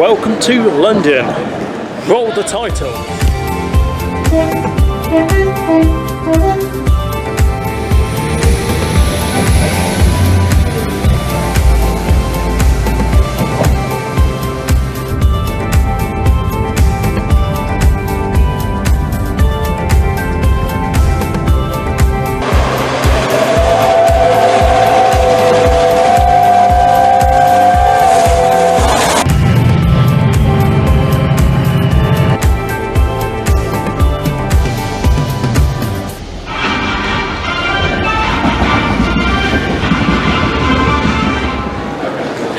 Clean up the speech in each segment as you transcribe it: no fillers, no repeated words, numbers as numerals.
Welcome to London. Roll the title.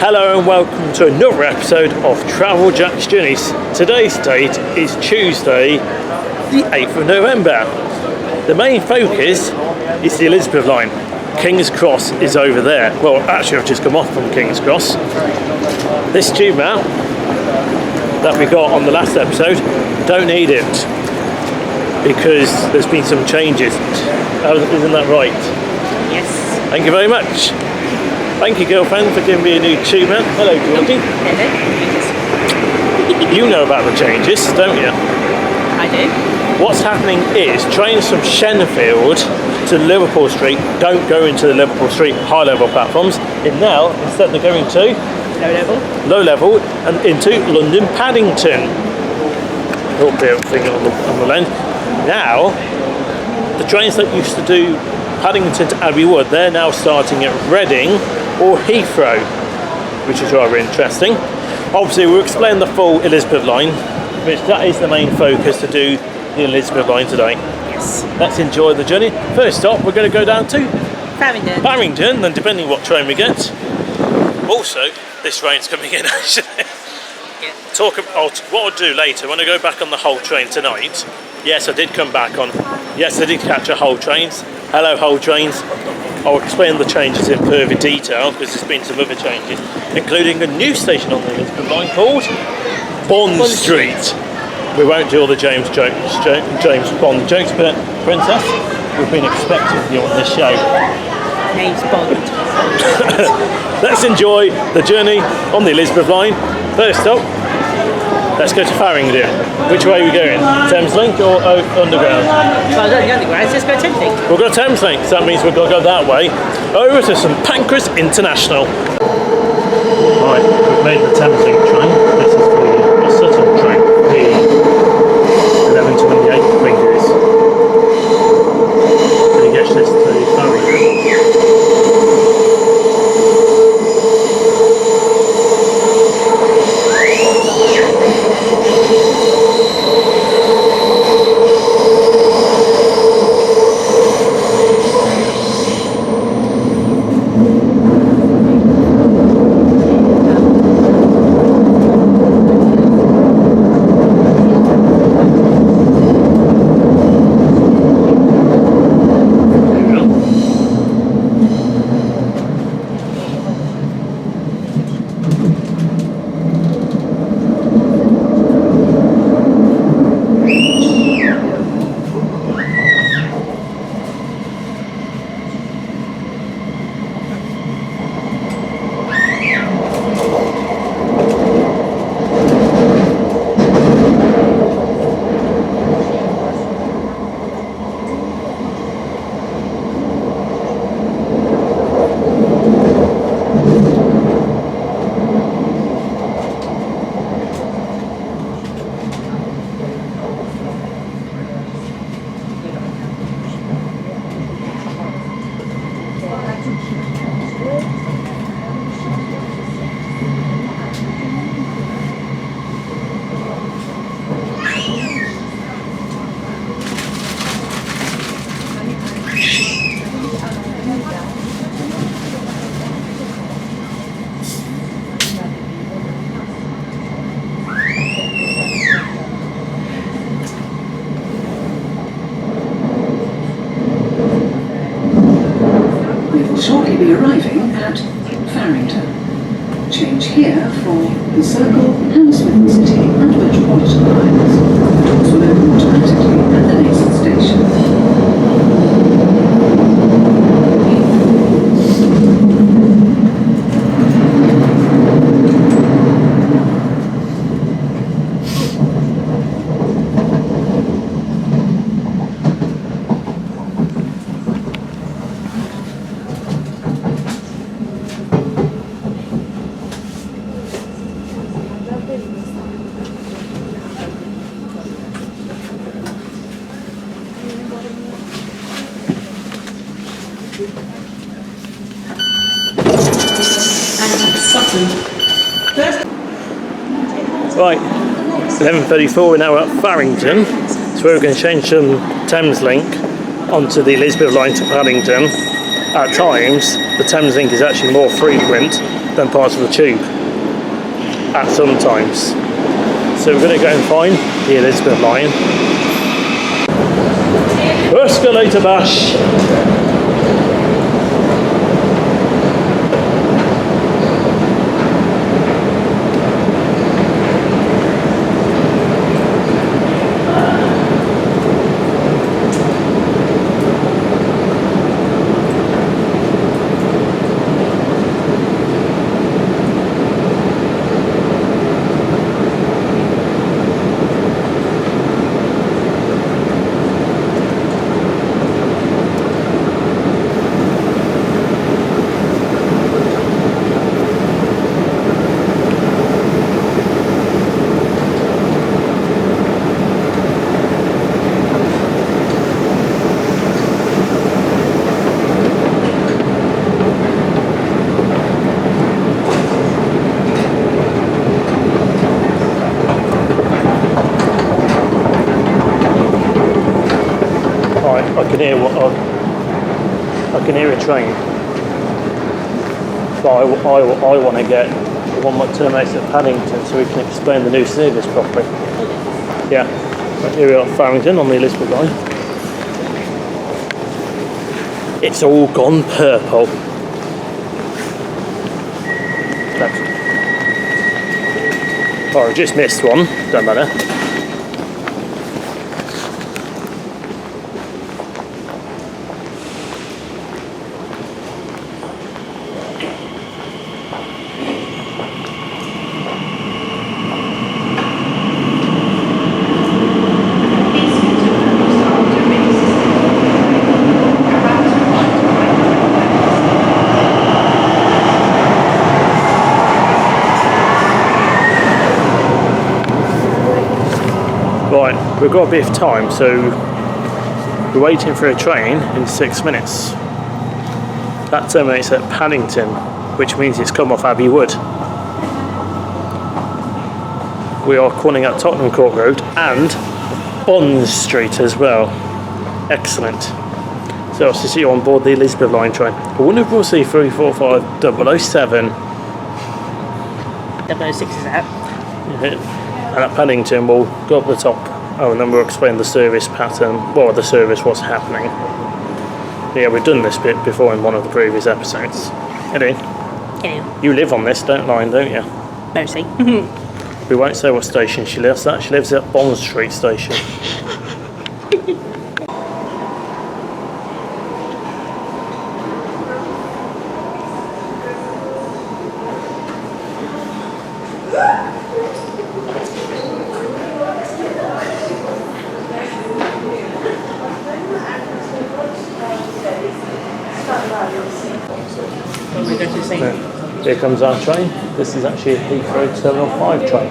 Hello and welcome to another episode of Travel Jack's Journeys. Today's date is Tuesday, the 8th of November. The main focus is the Elizabeth line. King's Cross is over there. Well, actually I've just come off from King's Cross. This tube map that we got on the last episode, don't need it because there's been some changes. Isn't that right? Yes. Thank you very much. Thank you, girlfriend, for giving me a new tube map. Hello, Georgie. Hello. You know about the changes, don't you? I do. What's happening is trains from Shenfield to Liverpool Street don't go into the Liverpool Street high level platforms. Instead they're going to low level and into London Paddington. Little bit of thing on the lens. Now, the trains that used to do Paddington to Abbey Wood, they're now starting at Reading or Heathrow, which is rather interesting. Obviously we'll explain the full Elizabeth line, which that is the main focus, to do the Elizabeth line today. Yes. Let's enjoy the journey. First stop, we're going to go down to Farringdon, then depending what train we get. Also, this train's coming in actually. Yeah. What I'll do later, when I go back on the whole train tonight, yes I did catch a whole trains. Hello whole trains. I'll explain the changes in further detail because there's been some other changes, including a new station on the Elizabeth line called Bond Street. We won't do all the James Bond jokes, but Princess, we've been expecting you on this show. Name's Bond. Let's enjoy the journey on the Elizabeth line. First up, let's go to Farringdon. Which way are we going? Thames Link or Underground? Well, the Underground, let's go Thames Link. We'll go Thames Link, so that means we've got to go that way over to St Pancras International. Right, we've made the Thames Link train. This is the Sutton train, the 1128, I think it is. Going to get this to Farringdon. Shortly be arriving at Farringdon. Change here for the Circle, Hammersmith City and Metropolitan lines. Doors will open automatically at the next station. Right, 11:34. We're now at Farringdon, so we're going to change some Thames Link onto the Elizabeth line to Paddington. At times, the Thames Link is actually more frequent than parts of the tube. At some times, so we're going to go and find the Elizabeth line. Escalator bash. I can hear a train, but I want to get the one that terminates at Paddington so we can explain the new service properly. Yeah, right, here we are at Farringdon on the Elizabeth line. It's all gone purple. Oh, I just missed one, don't matter. Right, we've got a bit of time, so we're waiting for a train in 6 minutes. That terminates at Paddington, which means it's come off Abbey Wood. We are calling at Tottenham Court Road and Bond Street as well. Excellent. So I'll see you on board the Elizabeth line train. I wonder if we'll see 345 007. 006 is out. And at Paddington we'll go up the top. Oh, and then we'll explain the service pattern, well, the service, what's happening. Yeah, we've done this bit before in one of the previous episodes. Hello. Hello. You live on this line, don't you? Mostly. We won't say what station she lives at. She lives at Bond Street Station. Here comes our train. This is actually a Heathrow Terminal 5 train.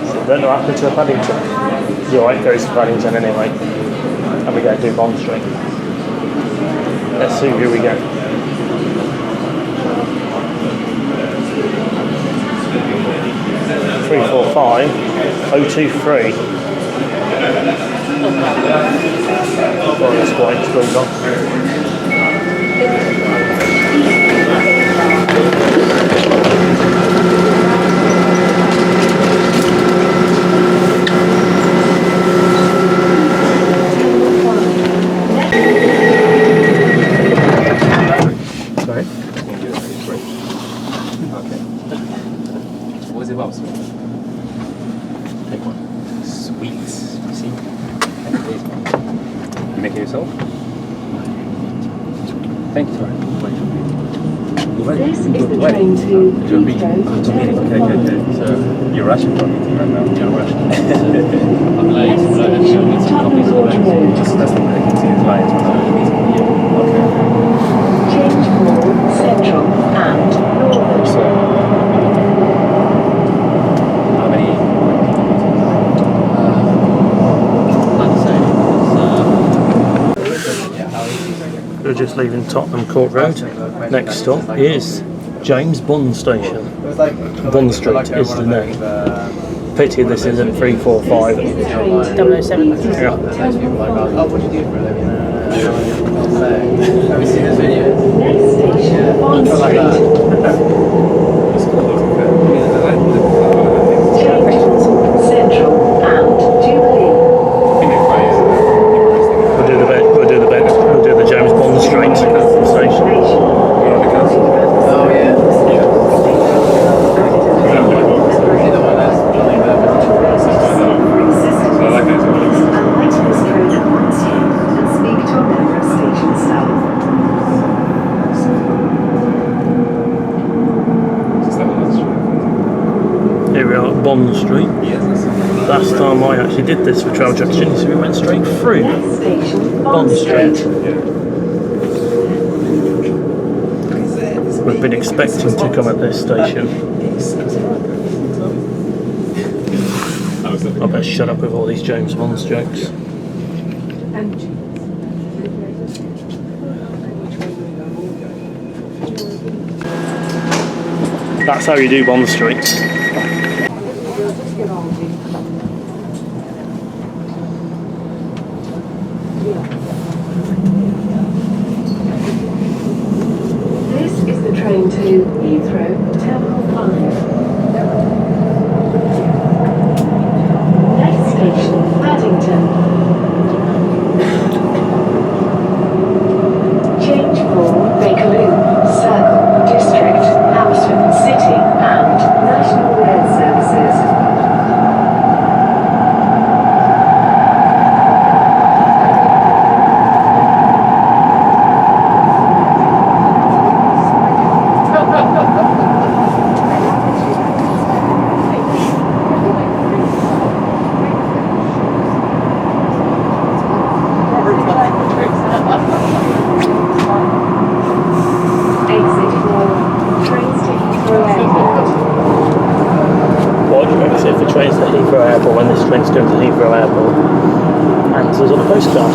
So don't know what happened to the Paddington. You're right, it goes to Paddington anyway. And we go to Bond Street. Let's see who we get. Three, 4, 5, 023. Oh, that's quite still gone. Sorry? What was it about? Take one. Sweets. You see? You making yourself? Thank you, sorry. This is the train to Heathrow. Okay. So you're rushing for a meeting right now? You're rushing. I'm late. Just that's the way I can see the clients when I'm meeting. Okay. Change for Central and Northern. So we're just leaving Tottenham Court Road. Next stop is James Bond Station. Bond Street is the name. Pity this isn't 345. 007. Yeah. Have you seen this video? Next station, Bond Street. Central and Jubilee. We'll do the James Bond Street station. Oh yeah. Here we are at Bond Street. Last time I actually did this for Travel Tracks, so we went straight through Bond Street. We've been expecting to come at this station. I better shut up with all these James Bond jokes. That's how you do Bond Street. This is the train to Heathrow, Terminal 5. Next station, Paddington. Change for Bakerloo, Circle, District, Hammersmith City, and National Rail Services. When this train's going to Heathrow Airport, answers on the postcard.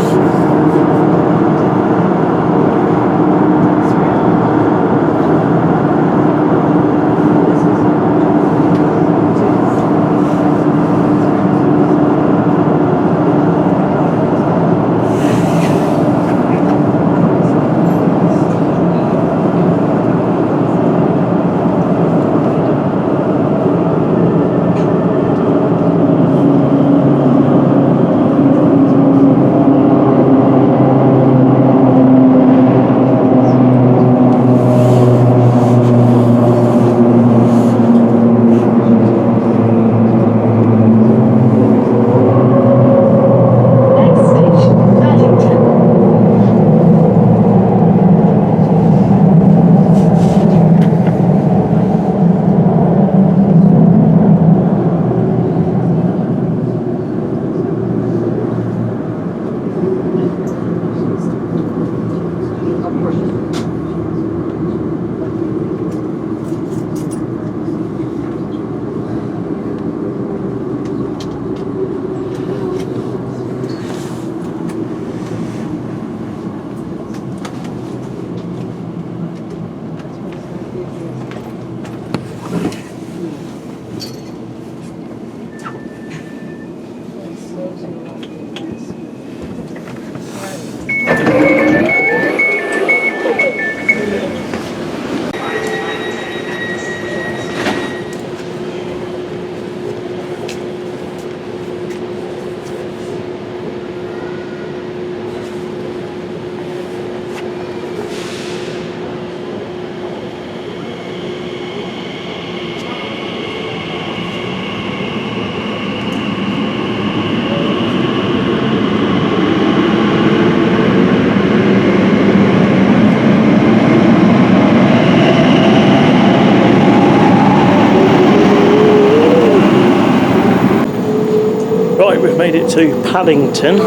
Made it to Paddington.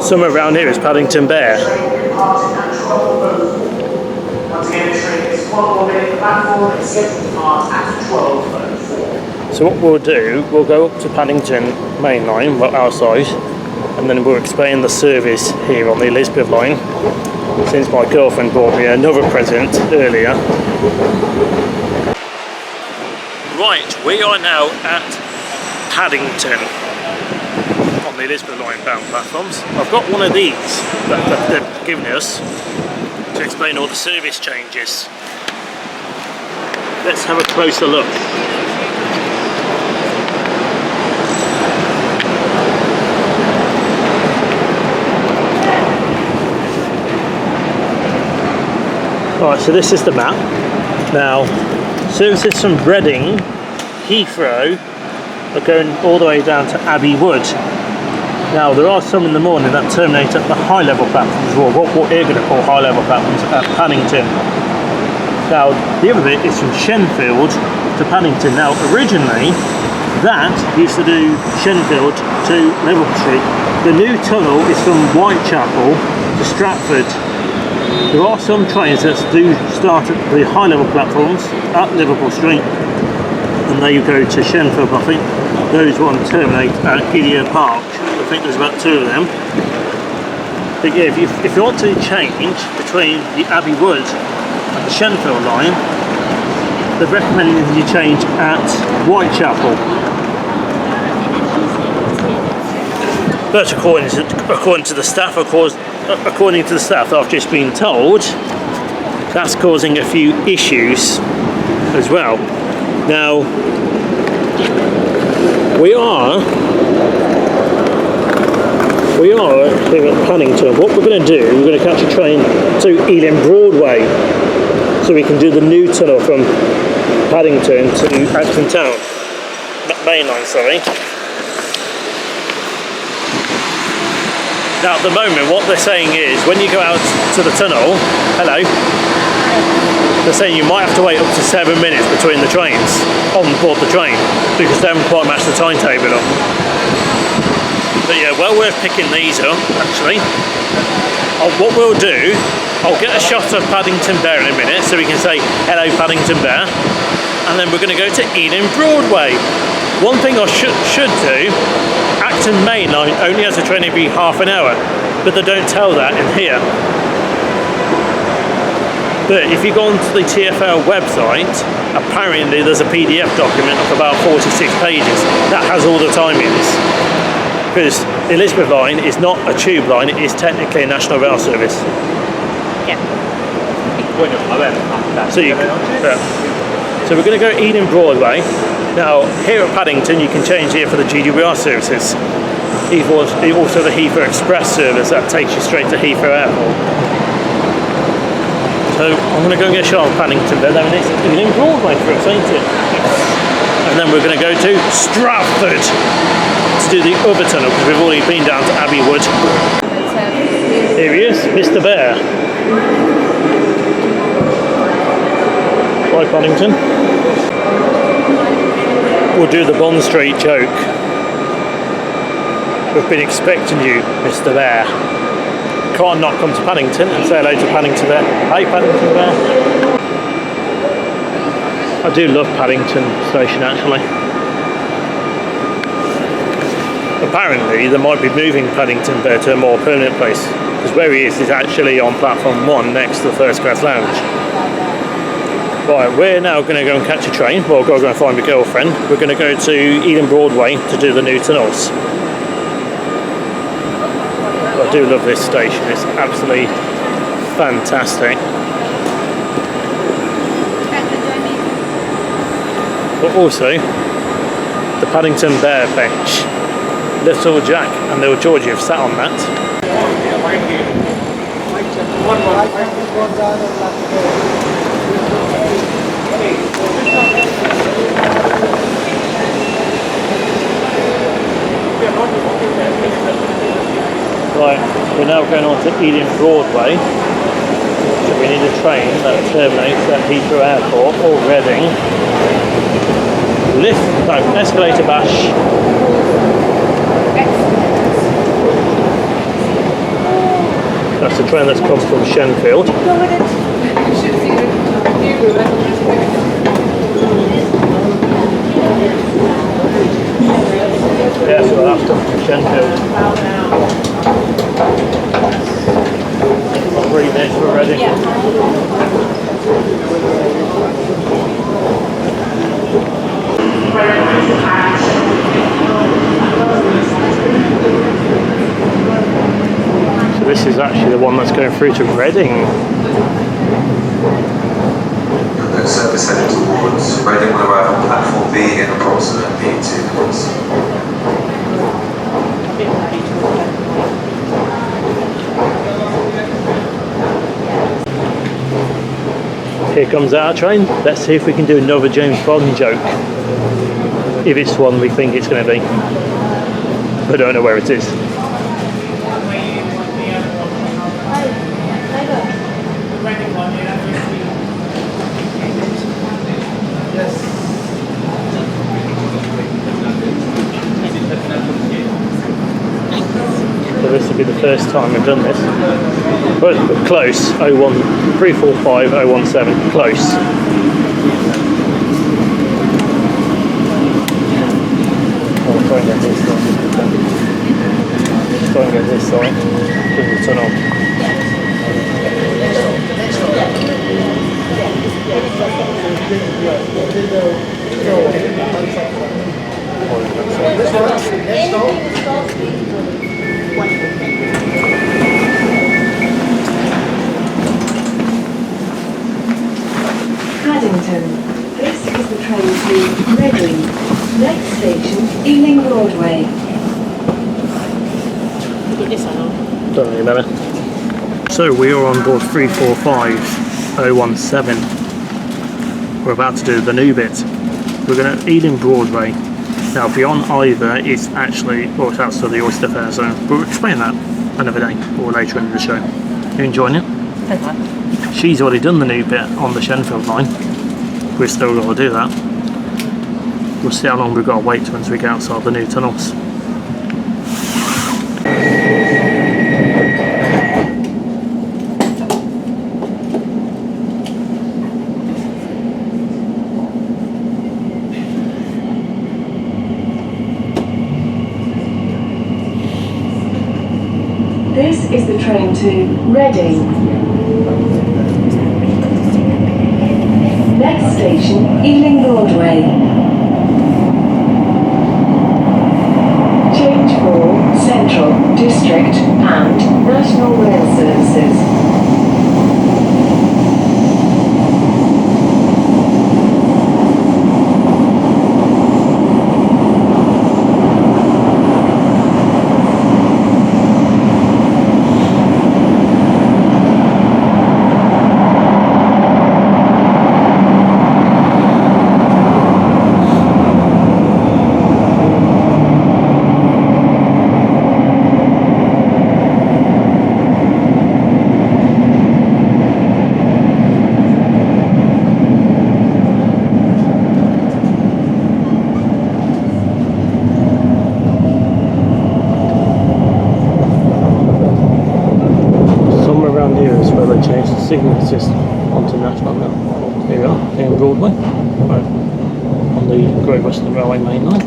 Somewhere around here is Paddington Bear. So what we'll do, we'll go up to Paddington main line, well our side, and then we'll explain the service here on the Elizabeth line, since my girlfriend bought me another present earlier. Right, we are now at Paddington on the Elizabeth line bound platforms. I've got one of these that they've given us to explain all the service changes. Let's have a closer look. Alright, so this is the map. Now, services from Reading, Heathrow, are going all the way down to Abbey Wood. Now, there are some in the morning that terminate at the high level platforms, or what we're going to call high level platforms at Paddington. Now, the other bit is from Shenfield to Paddington. Now, originally, that used to do Shenfield to Liverpool Street. The new tunnel is from Whitechapel to Stratford. There are some trains that do start at the high level platforms at Liverpool Street, and they go to Shenfield. I think those ones terminate at Gideon Park. I think there's about 2 of them. But yeah, if you want to change between the Abbey Wood and the Shenfield line, they're recommending that you change at Whitechapel. But according to the staff, of course, according to the staff that I've just been told, that's causing a few issues as well. Now, we are here at Paddington. What we're going to do, we're going to catch a train to Ealing Broadway, so we can do the new tunnel from Paddington to Acton Town. Main line, sorry. Now at the moment what they're saying is when you go out to the tunnel, hello, they're saying you might have to wait up to 7 minutes between the trains, on board the train, because they haven't quite matched the timetable up. But yeah, well worth picking these up actually. What we'll do, I'll get a shot of Paddington Bear in a minute so we can say hello Paddington Bear, and then we're going to go to Ealing Broadway. One thing I should do, Acton Main Line only has a train every half an hour, but they don't tell that in here. But if you go onto the TfL website, apparently there's a PDF document of about 46 pages that has all the timings. Because the Elizabeth line is not a tube line, it is technically a national rail service. Yeah. So we're going to go Ealing Broadway. Now, here at Paddington, you can change here for the GWR services. Also the Heathrow Express service that takes you straight to Heathrow Airport. So I'm going to go and get a shot of Paddington, but then it's Ealing Broadway for us, ain't it? And then we're going to go to Stratford to do the other tunnel, because we've already been down to Abbey Wood. Here he is, Mr. Bear. Hi Paddington. We'll do the Bond Street joke. We've been expecting you, Mr. Bear. Can't not come to Paddington and say hello to Paddington Bear. Hey Paddington Bear. I do love Paddington Station actually. Apparently they might be moving Paddington Bear to a more permanent place, because where he is actually on platform 1 next to the first class lounge. Right, we're now going to go and catch a train. Well, I've got to go and find my girlfriend. We're going to go to Ealing Broadway to do the new tunnels. I do love this station, it's absolutely fantastic. But also, the Paddington Bear bench. Little Jack and little Georgie have sat on that. Right, we're now going on to Ealing Broadway. So we need a train that terminates at Heathrow Airport or Reading. Escalator bash. That's the train that's come from Shenfield. Yeah, so that's come from Shenfield. minutes for Reading. So this is actually the one that's going through to Reading. Service heading towards Reading will arrive on platform B in approximately 2 minutes. Here comes our train. Let's see if we can do another James Bond joke. If it's one we think it's going to be. I don't know where it is. So this will be the first time we've done this. But close, 01345 017, close. I'll try and get this one. Try and get this side to the tunnel. Paddington. This is the train to Reading. Next station, Ealing Broadway. Don't really matter. So we are on board 345017. We're about to do the new bit. We're going to Ealing Broadway. Now beyond either is actually, well, it's outside the Oyster Fair zone. We'll explain that another day or later in the show. You enjoying it? Okay. She's already done the new bit on the Shenfield line. We've still got to do that. We'll see how long we've got to wait once we get outside the new tunnels. This is the train to Reading. Next station, Ealing Broadway. Change for Central, District and National Rail Services. Change the signal system onto national now. Here we are, here in Broadway, right on the Great Western Railway main line.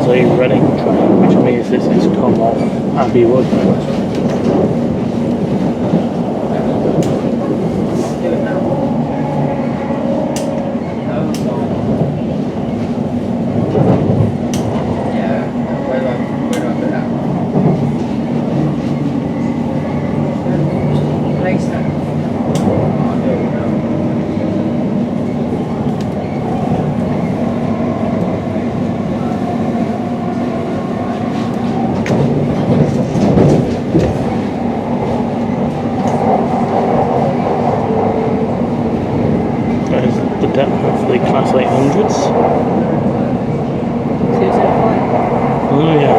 as a running train, which means this is come off Abbey Wood. The Class 800s. Oh yeah.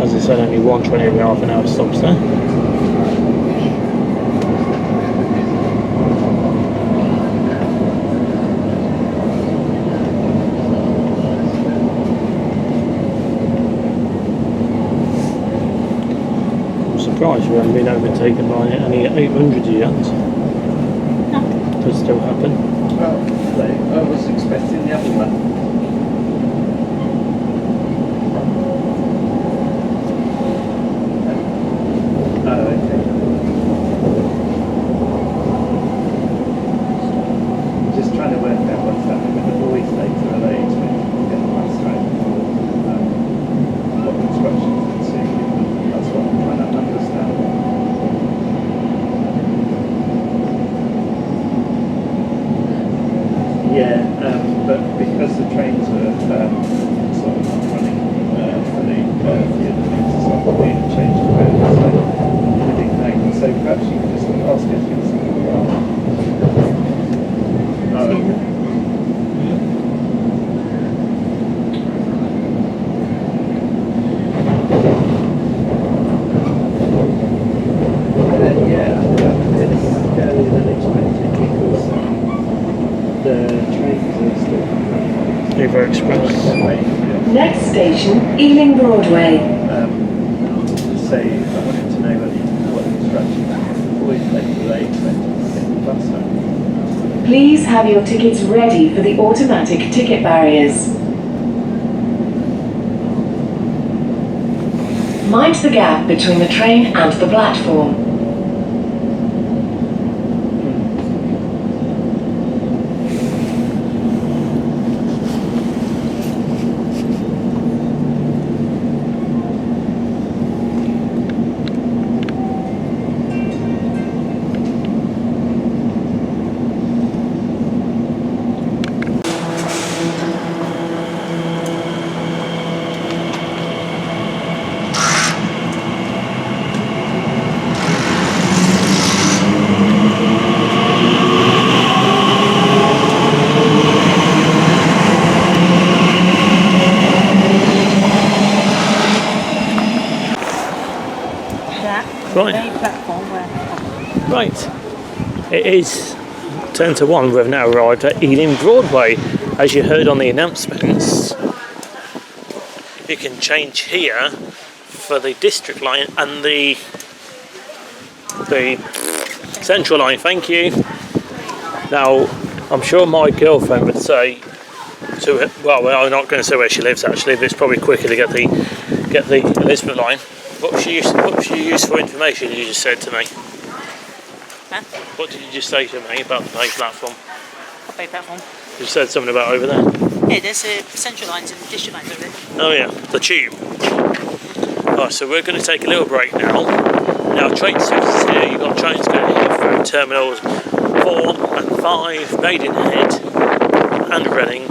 As I said, only one train every half an hour stops there. I'm surprised we haven't been overtaken by any 800s yet. Could still happen. Well, I was expecting the other one. But because the trains are sort of not running fully, the other things are sort of being changed around, so we didn't know. So perhaps you could just ask if it's something wrong. Yeah, it's earlier than expected because the trains are still River Express. Next station, Ealing Broadway. Say, I wanted to know what instructions always take late to get the bus home. Please have your tickets ready for the automatic ticket barriers. Mind the gap between the train and the platform. Right, it is 10 to 1. We've now arrived at Ealing Broadway. As you heard on the announcements, you can change here for the district line and the central line. Thank you. Now, I'm sure my girlfriend would say to well, I'm not going to say where she lives actually, but it's probably quicker to get the Elizabeth line. What was your useful information you just said to me? Huh? What did you just say to me about the pay platform? What bay platform? You said something about over there. Yeah, there's central lines and district lines over there. Oh yeah, the tube. Right, so we're going to take a little break now. Now train services here, you've got trains going here through terminals 4 and 5, Maidenhead and Reading,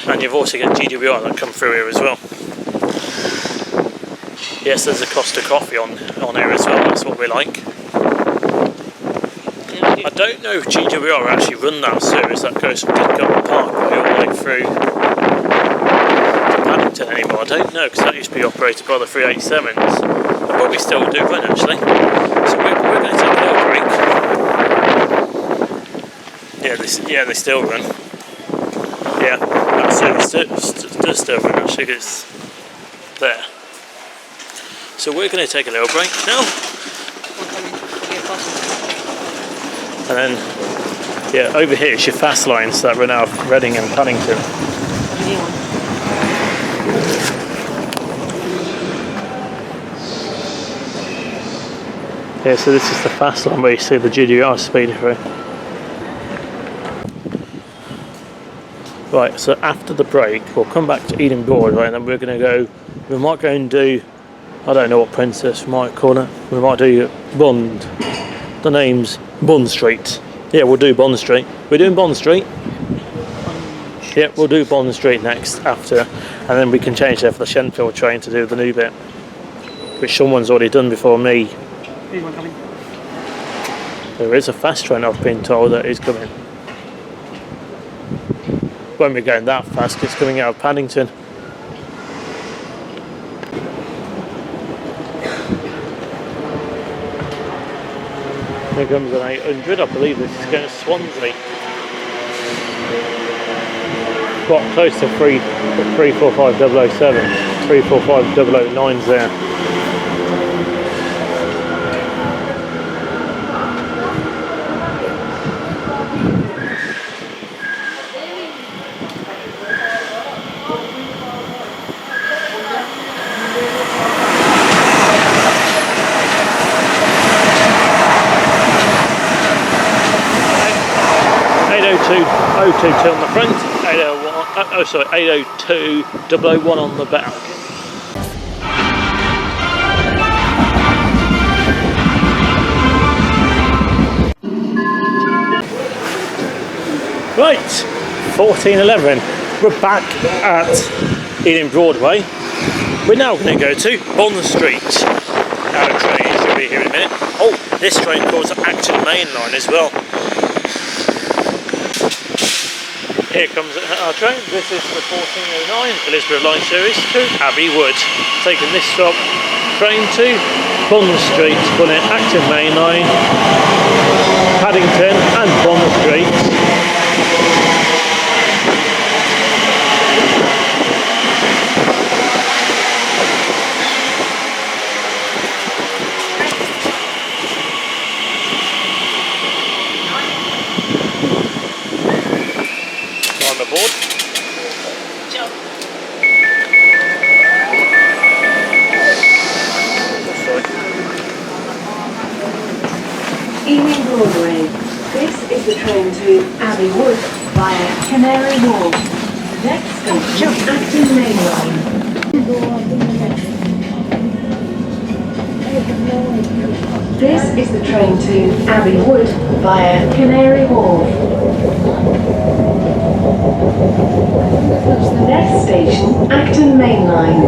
and you've also got GWR that come through here as well. Yes, there's a Costa coffee on here as well, that's what we like. I don't know if GWR actually run that service that goes from Didcot Parkway all the way through to Paddington anymore. I don't know, because that used to be operated by the 387s. They probably still do run actually. So we're going to take a little break. Yeah, they still run. Yeah, that service does still run actually, because it's there. So we're going to take a little break now. And then, yeah, over here it's your fast lines that run out of Reading and Paddington. Yeah, so this is the fast line where you see the GWR speeding through. Right, so after the break, we'll come back to Ealing Broadway, and then we might go and do, I don't know what princess we might call it. We might do Bond. The name's Bond Street. Yeah, we'll do Bond Street. We're doing Bond Street. Yeah, we'll do Bond Street next after, and then we can change there for the Shenfield train to do the new bit, which someone's already done before me. Who's one coming? There is a fast train I've been told that is coming. When we're going that fast, it's coming out of Paddington. Here comes an 800, I believe this is going to Swansea. Quite close to 345007, 345009's there. Oh, 2 on the front, 802 001 on the back. Right, 14:11. We're back at Ealing Broadway. We're now going to go to Bond Street. Now the train should be here in a minute. Oh, this train calls the Acton Main Line as well. Here comes our train. This is the 1409 Elizabeth Line series to Abbey Wood. Taking this stop, train to Bond Street, pulling Acton Main Line, Paddington and Bond Street. Board. Ealing Broadway. This is the train to Abbey Wood via Canary Wharf. Next station, Acton Main Line. This is the train to Abbey Wood via Canary Wharf. Next station, Acton Main Line.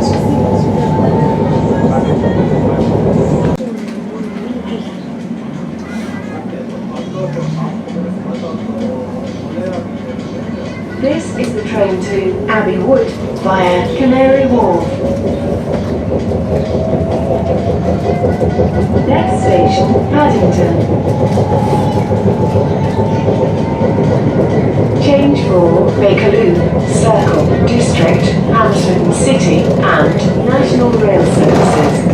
This is the train to Abbey Wood via Canary Wharf. Next station, Paddington. Change for Bakerloo, Circle, District, Hammersmith City and National Rail Services.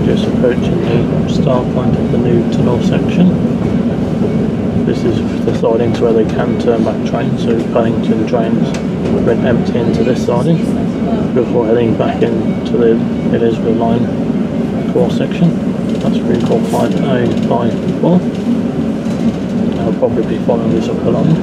Just approaching the start point of the new tunnel section. This is the siding to where they can turn back trains, so Paddington trains went empty into this siding before heading back into the Elizabeth line core section. That's route called 5A54. I'll probably be following this up the line.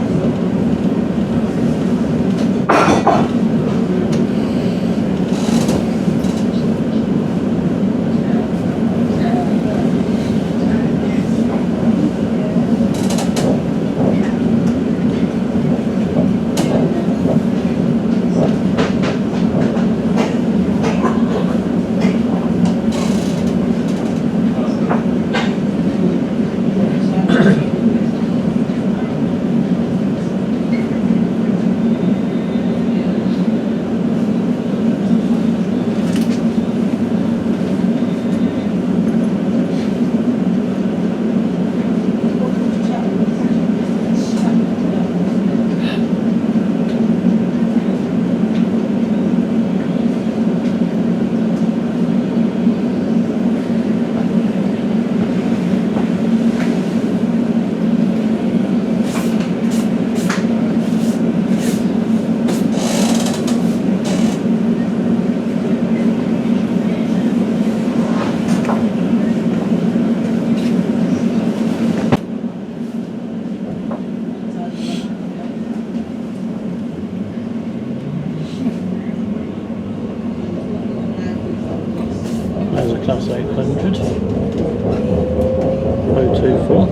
There's a Class 800 024.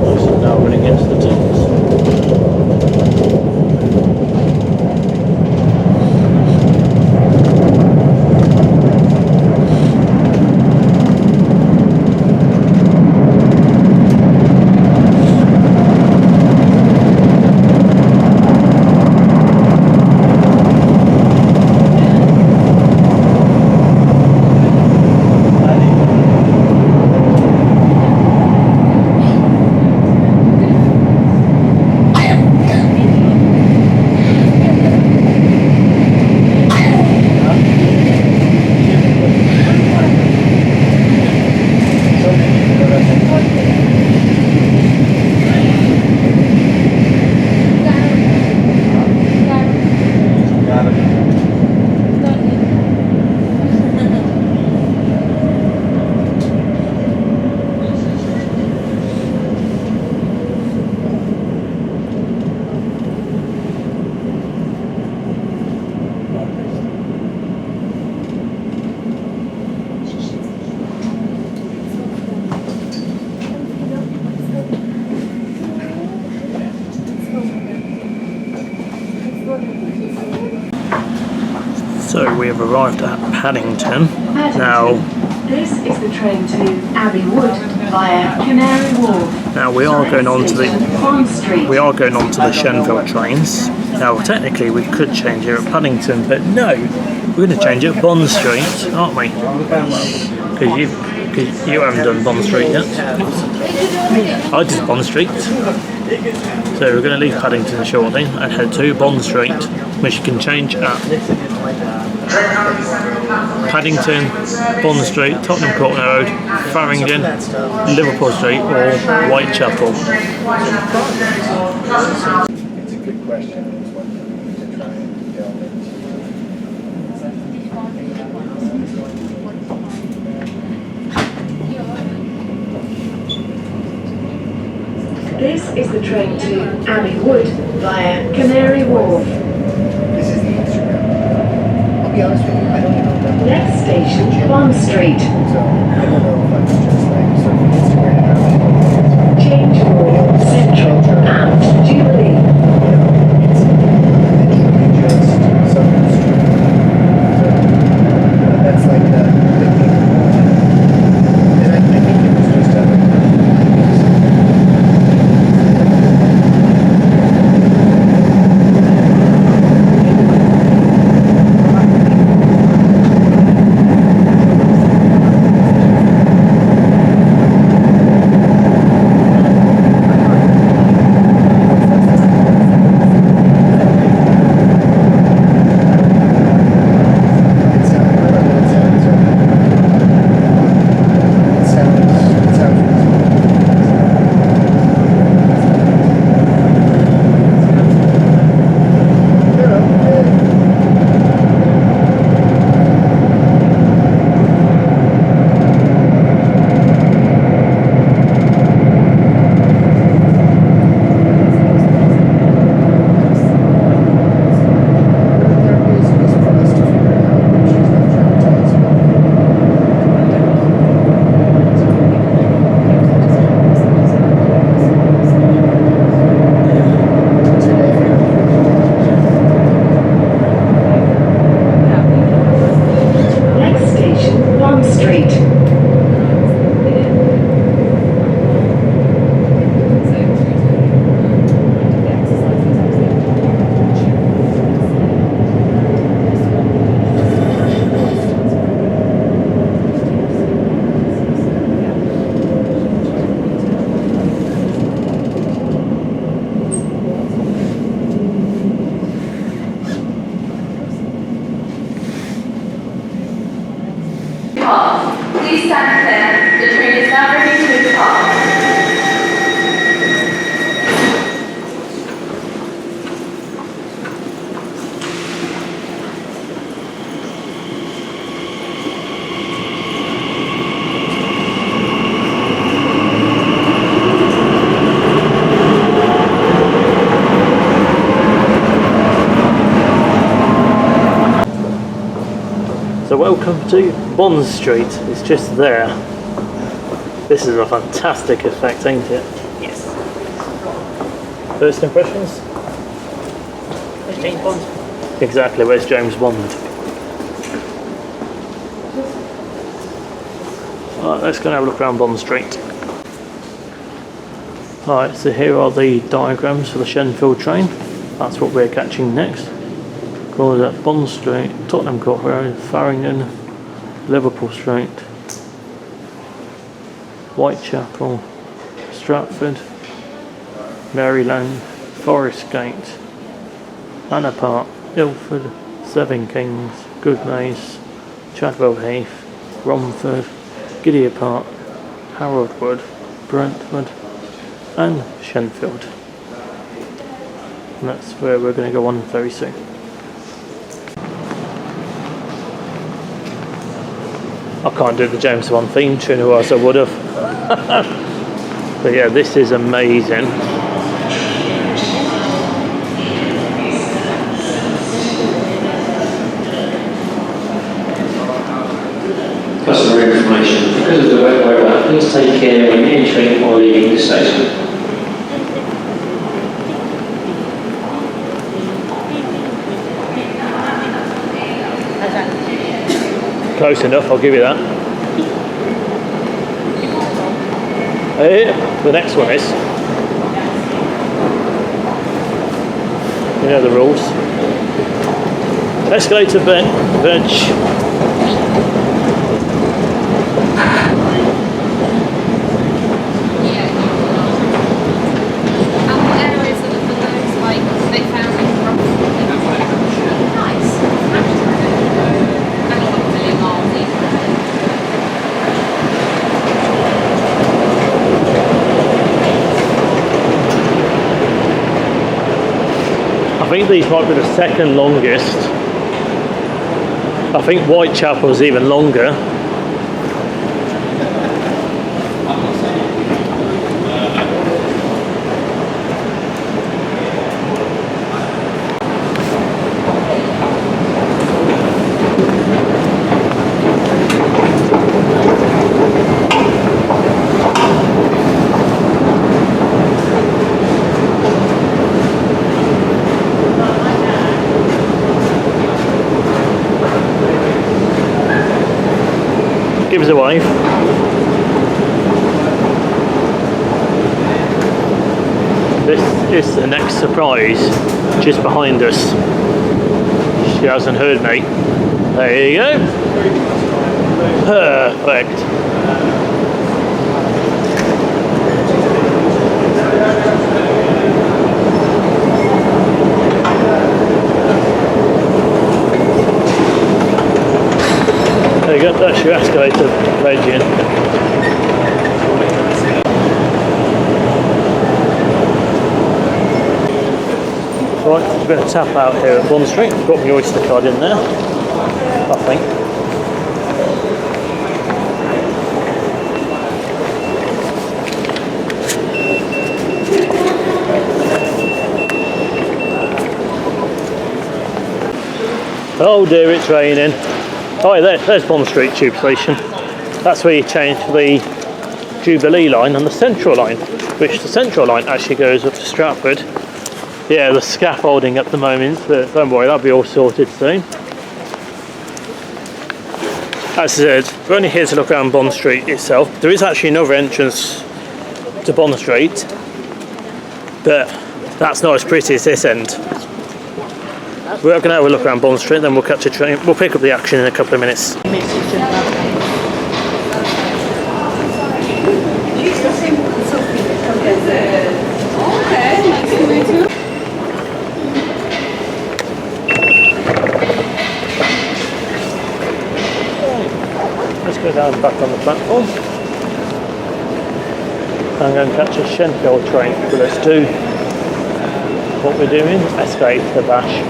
This is now running into the Thames. So we have arrived at Paddington. Now, This is the train to Abbey Wood via Canary Wharf. now we are going on to the Bond Street. Shenfield trains. Now technically we could change it at Paddington, but no, we're going to change it at Bond Street, aren't we? Because you haven't done Bond Street yet. I did Bond Street. So we're going to leave Paddington shortly and head to Bond Street, which you can change at Paddington, Bond Street, Tottenham Court Road, Farringdon, Liverpool Street or Whitechapel. It's a good question. It's one that we need to try and delve into. This is the train to Abbey Wood via Canary Wharf. This is the Instagram. I'll be honest with you, I don't even remember. Next station, Bond Street. So I don't know if I was just like sort of Instagram out. Change for Central and Jubilee. It's literally just Southern Street. So that's like the thing. And I think it was just a Please stand clear. The train is now ready to depart. So welcome to Bond Street, it's just there. This is a fantastic effect, ain't it? Yes. First impressions? There's James Bond. Exactly, where's James Bond? Alright, let's go and have a look around Bond Street. Alright, so here are the diagrams for the Shenfield train. That's what we're catching next. Called at Bond Street, Tottenham Court Road, Farringdon, Liverpool Street, Whitechapel, Stratford, Maryland, Forest Gate, Anna Park, Ilford, Seven Kings, Goodmayes, Chadwell Heath, Romford, Gidea Park, Haroldwood, Brentford and Shenfield. And that's where we're going to go on very soon. I can't do the James Bond theme tune, or else I would have. But yeah, this is amazing. Customer information. Because of the wet weather, please take care when entering or leaving the station. That's Close enough, I'll give you that. The next one is, you know the rules. Escalator veg. I think these might be the second longest. I think Whitechapel's even longer. Give us a wave. This is the next surprise, just behind us. She hasn't heard me. There you go. Perfect. There you go, that's your escalator radiant. Right, we're going to tap out here at Bond Street. Got my Oyster card in there, I think. Oh dear, it's raining. Oh, there's Bond Street Tube Station. That's where you change the Jubilee line and the Central line, which the Central line actually goes up to Stratford. Yeah, the scaffolding at the moment, but don't worry, that'll be all sorted soon. As I said, we're only here to look around Bond Street itself. There is actually another entrance to Bond Street, but that's not as pretty as this end. We're going to have a look around Bond Street, then we'll catch a train. We'll pick up the action in a couple of minutes. Let's go down back on the platform. I'm going to catch a Shenfield train, but let's do what we're doing, escalate the bash.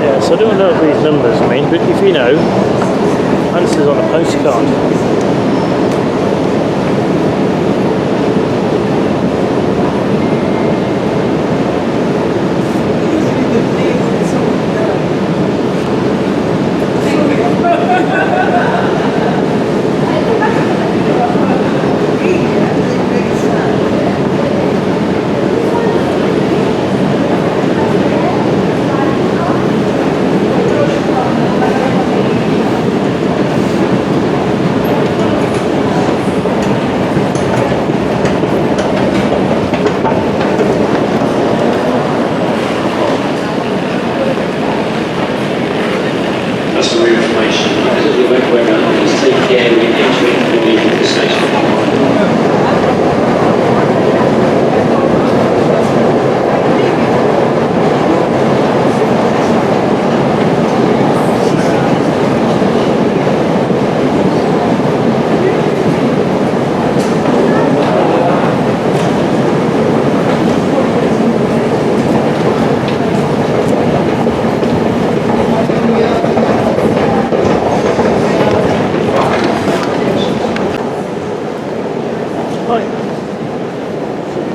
Yeah, so I don't know what these numbers mean, but if you know, answers on a postcard.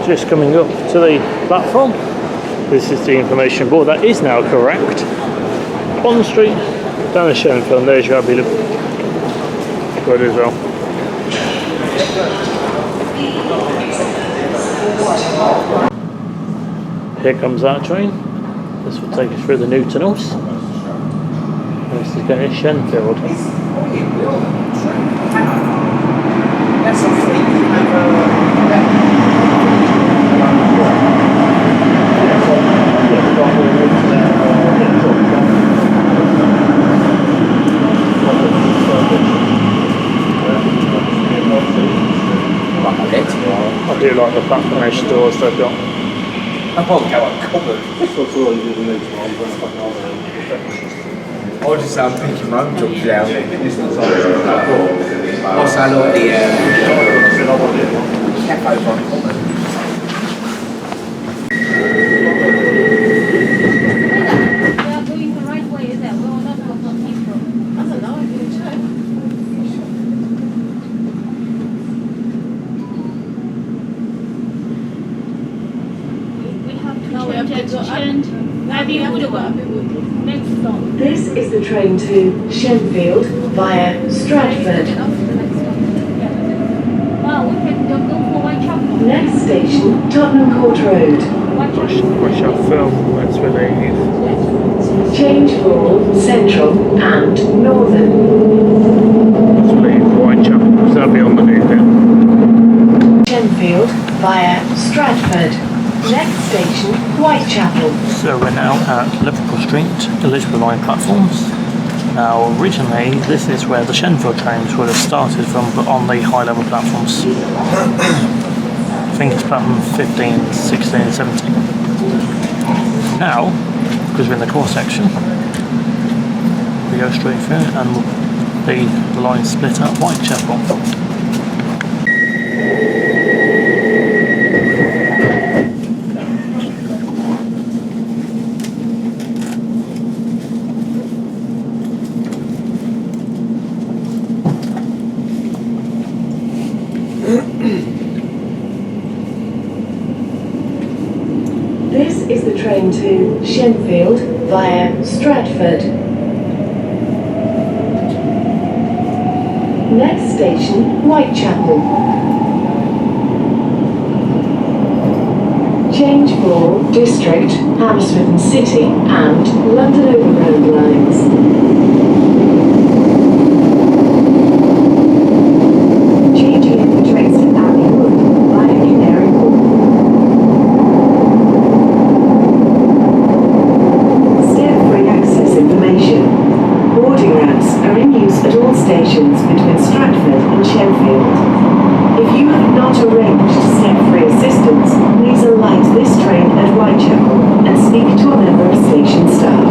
Just coming up to the platform. This is the information board. That is now correct. Bond Street Down the Shenfield, there's your Abbey Good as well. Here comes that train. This will take us through the new tunnels. This is going to Shenfield. I do like the platform doors they've got. I just picking my own jobs out. Also, I like the cafes on common. We are going the right way, is it? We will not go from Heathrow. I don't know, you check. We have to change. Maybe it would work. Next stop. This is the train to Shenfield via Stratford. Well, we can go for Whitechapel. Next station, Tottenham Court Road. Whitechapel, that's where they leave. Change for Central and Northern. Let's leave Whitechapel, because that'll be on the new bit. Shenfield via Stratford. Next station, Whitechapel. So we're now at Liverpool Street, Elizabeth Line platforms. Now originally this is where the Shenfield trains would have started from, but on the high level platforms. I think it's platform 15, 16, 17. Now, because we're in the core section, we go straight through and the line split at Whitechapel. This is the train to Shenfield via Stratford. Next station, Whitechapel. Change for District, Hammersmith and City and London Overground lines. Changing the trains to Abbey Wood via Canary Wharf. Step-free access information. Boarding ramps are in use at all stations between Stratford and Shenfield. If you have not arranged step-free assistance, please alight this train at Whitechapel and speak to a member of station staff.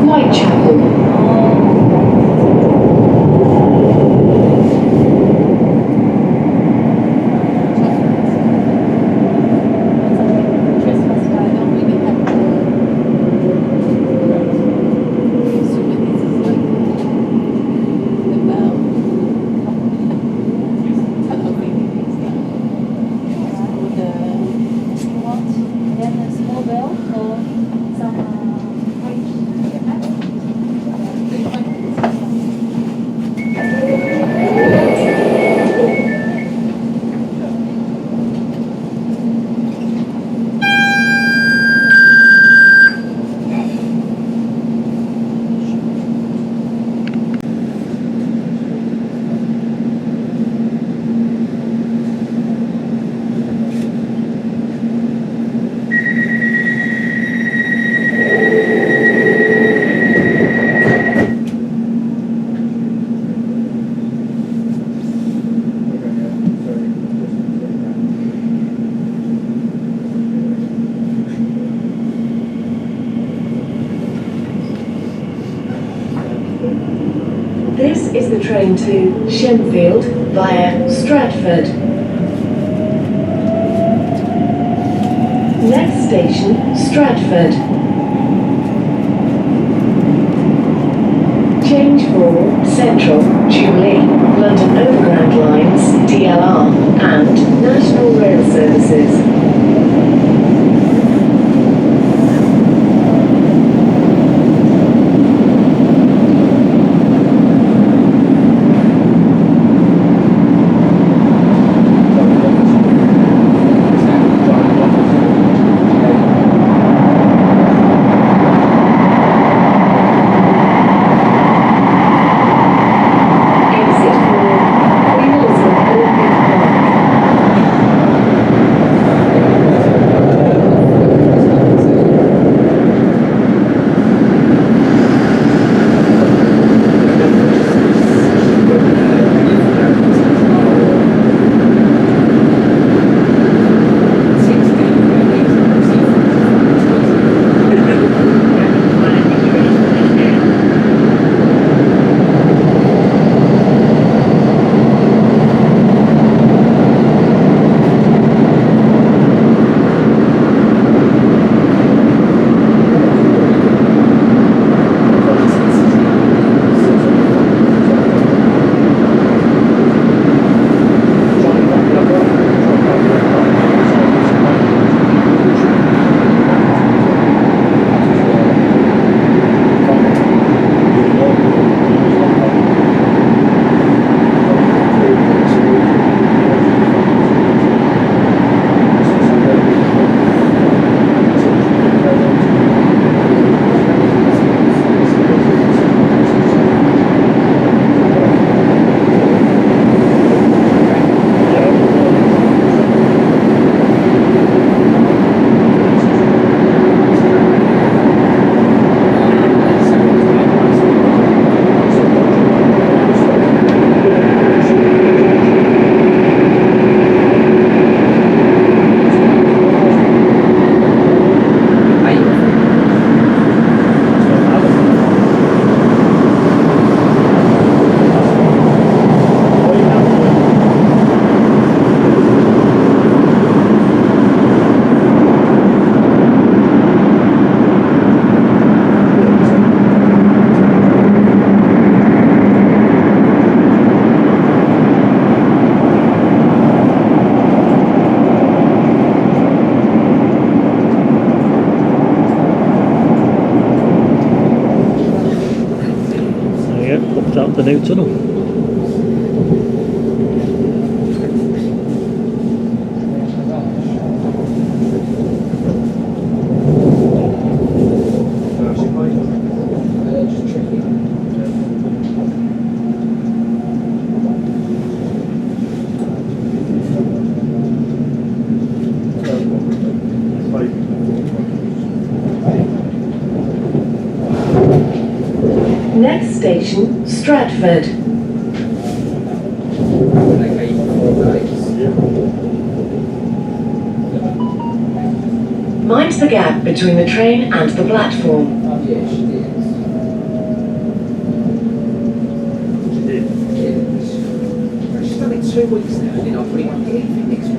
Whitechapel. This is the train to Shenfield via Stratford. Next station, Stratford. Change for Central, Jubilee, London Overground Lines, DLR, and National Rail Services. The new tunnel. Next station, Stratford. Mind the gap between the train and the platform. Yeah, she did. She did? Yeah. She's done it 2 weeks now, and then I've really wanted anything next week.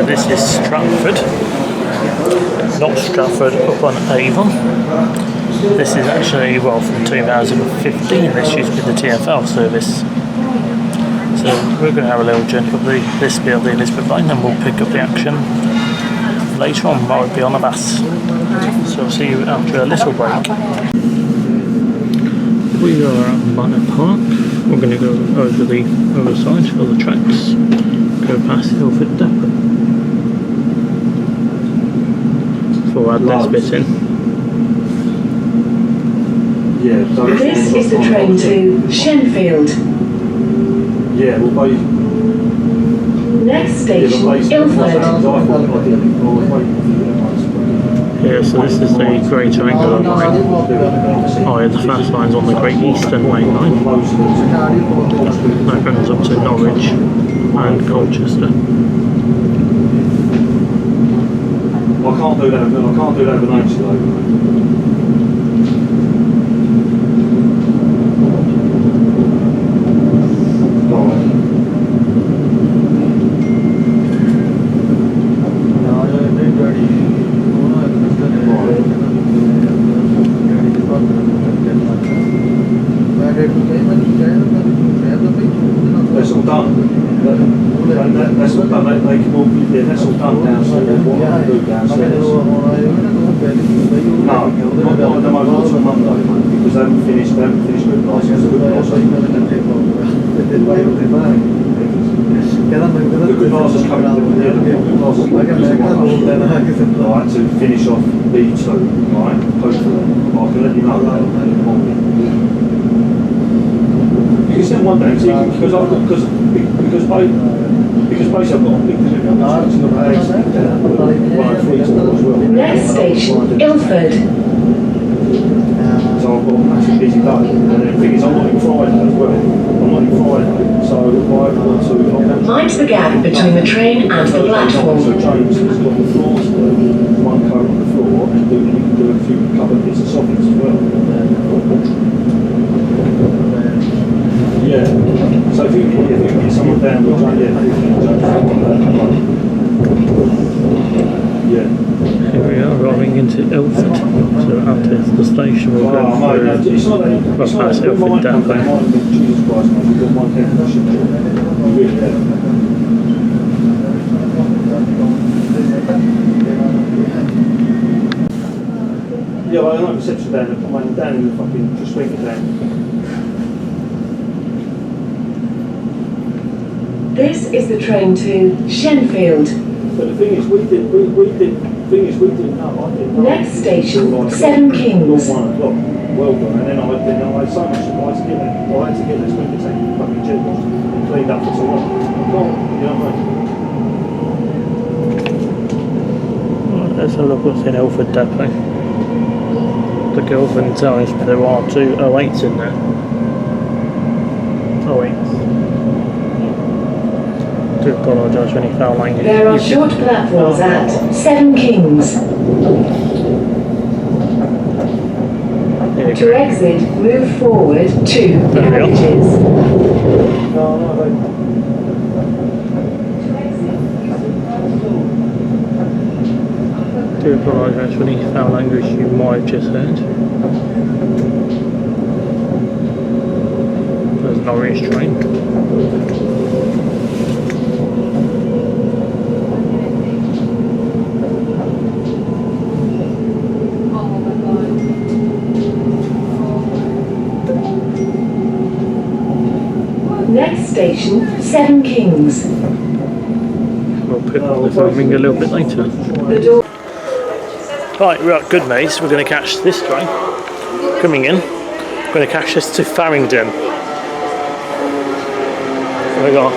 This is Stratford, not Stratford upon Avon. This is actually, well, from 2015, this used to be the TfL service. So we're going to have a little journey up this bit of the Elizabeth line, and we'll pick up the action later on. Might be on a bus. So I'll see you after a little break. We are at Manor Park. We're going to go over the other side of the tracks, go past Ilford Depot. Before I add this bit in. This is the train to Shenfield. Yeah, well, both. Next station, Ilford. Yeah, so this is the Greater Anglia line. Oh yeah, the fast line's on the Great Eastern Main Line. That runs up to Norwich and Colchester. I can't do that overnight though. That's all done. That's all done. They can all be, yeah, that's all done downstairs. What I do downstairs. No, not at the moment, not till Monday, because they haven't finished good license. The good license coming up. Yeah, the good license right, to finish off B2, right? Hopefully, I can let you know that in the morning. You can send one down, because basically I've got a big delivery on the Next station, Ilford. So I've got a massive busy day, and the thing is I'm not in Friday as well. I'm not in Friday, so I've got to... Mind the gap between the train and the platform. So James has got the floors to do, one coat on the floor, and you can do a couple of bits of soffits as well. Yeah, so if you can get someone down with James, yeah. Here we are, arriving into Ilford. So out is the station, we'll go through it's not that, past Ilford Depot. Jesus Christ, man, we've got one head of shit. Really have. Yeah, well, I know reception down in the fucking, just swing it down. This is the train to Shenfield. But the thing is, we didn't know. I didn't know. Next station, Seven Kings. 1 o'clock. Well done. And then I had so much supplies to get there. I had to get this week to take fucking children and cleaned up for so long. You know what I mean? Right, let's have a look what's in Ilford Depot. The Guildford tells me there are 2 08s in there. 08s. I do apologise for any foul language. There are short platforms at Seven Kings. To exit, move forward 2 carriages. I do apologise for any foul language you might have just heard. There's an Norwich train. Next station, Seven Kings. We'll pick up the filming a little bit later. The door. Right, we're at Goodmayes. We're going to catch this train coming in. We're going to catch this to Farringdon. We got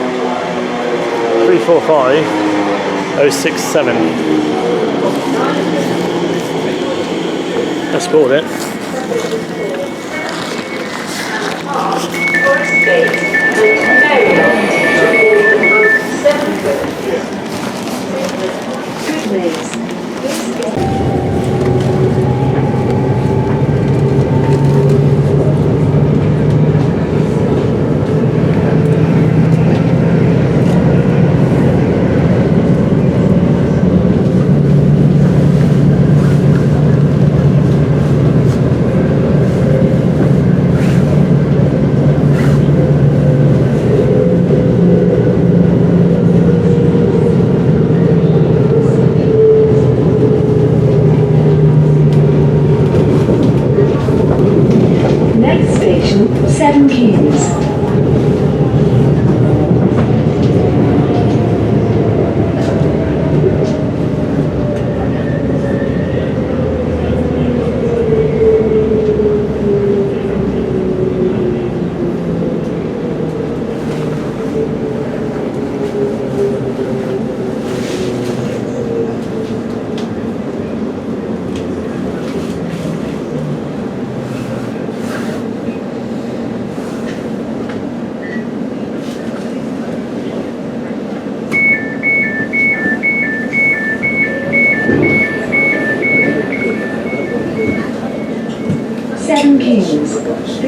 345067. Let's board it. Goodmayes. Next station, Seven Kings.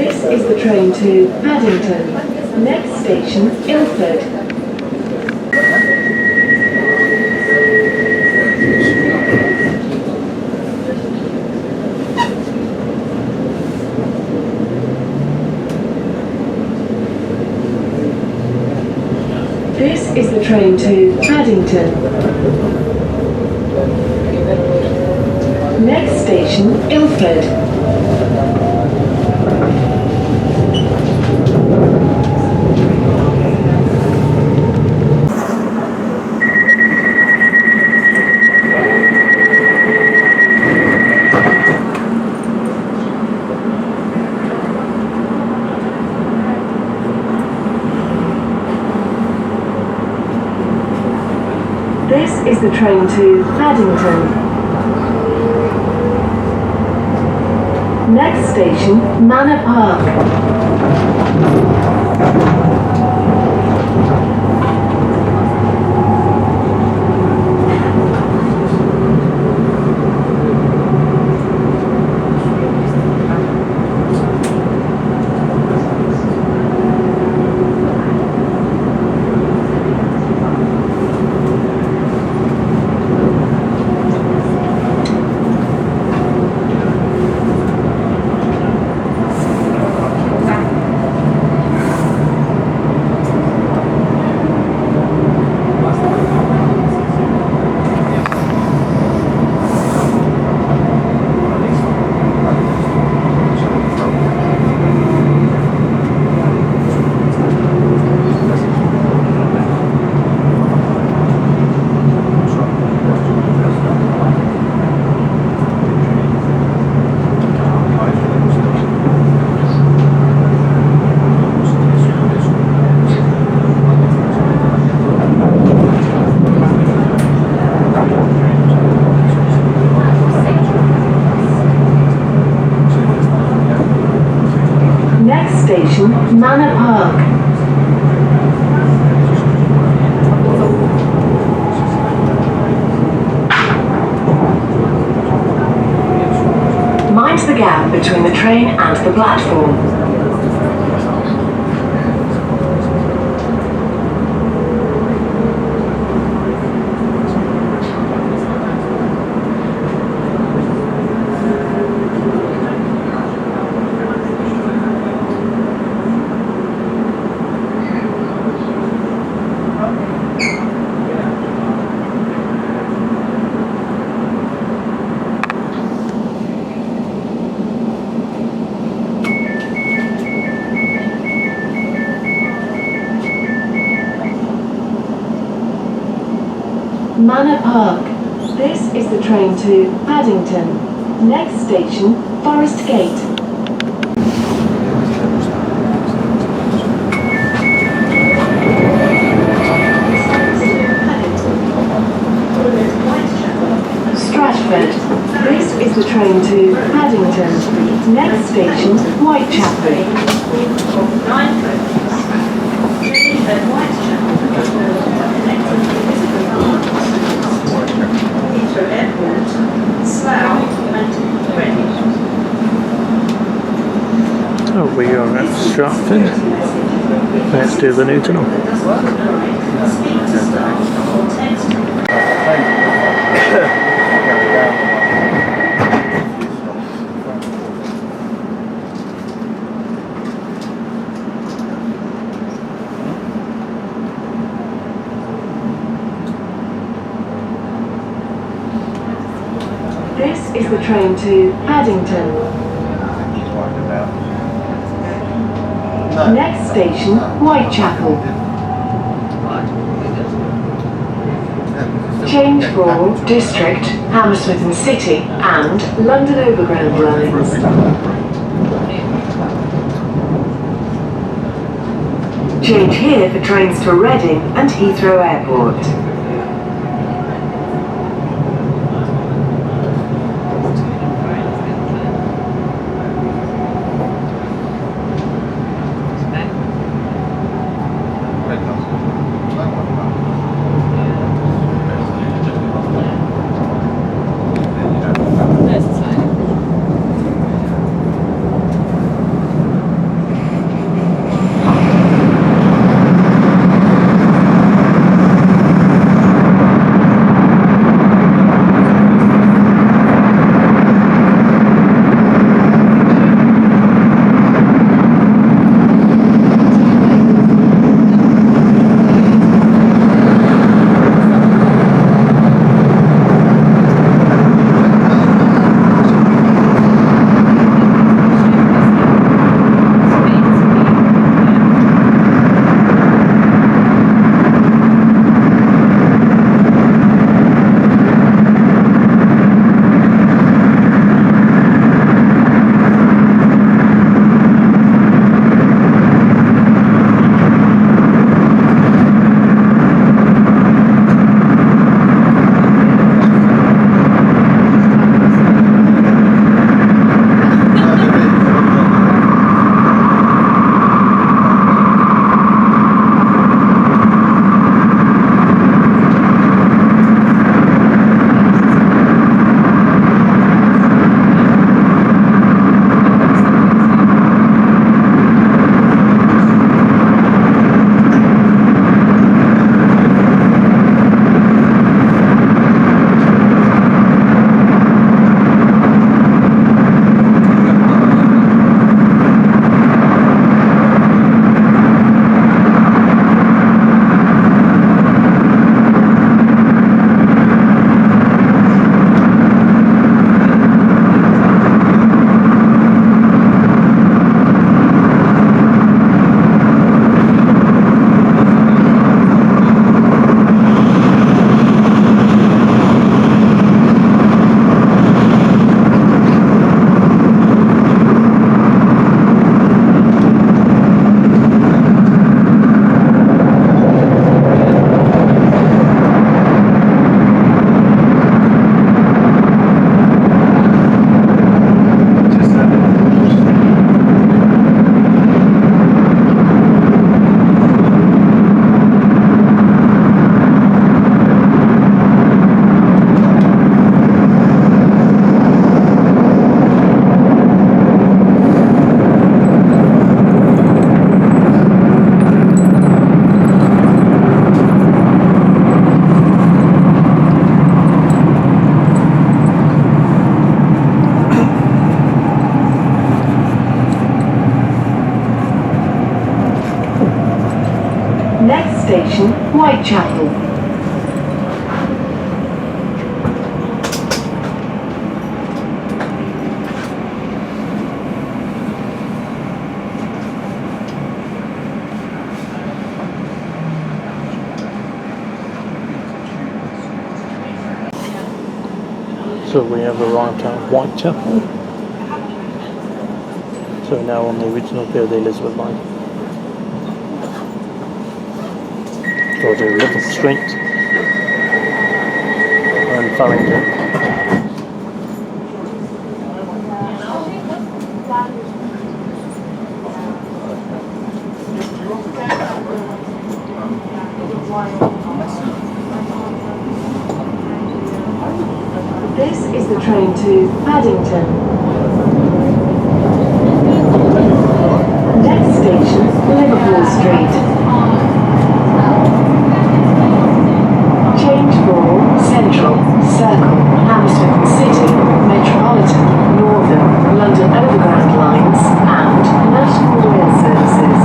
This is the train to Paddington. Next station, Ilford. This is the train to Paddington. Next station, Ilford. This is the train to Paddington. Next station, Manor Park. Station, Manor Park. Mind the gap between the train and the platform. Manor Park. This is the train to Paddington. Next station, Forest Gate. Stratford. This is the train to Paddington. Next station, Whitechapel. So we are at Stratford. Let's do the new tunnel. This is the train to Paddington. Next station, Whitechapel. Change for District, Hammersmith and City and London Overground lines. Change here for trains to Reading and Heathrow Airport. station, Whitechapel. So we have arrived at Whitechapel. So we're now on the original bit of the Elizabeth line. So I'll do Liverpool Street and Farringdon. This is the train to Paddington. Next station, Liverpool Street. Change for Central, Circle, Hammersmith City, Metropolitan, Northern, London Overground lines, and National Rail services.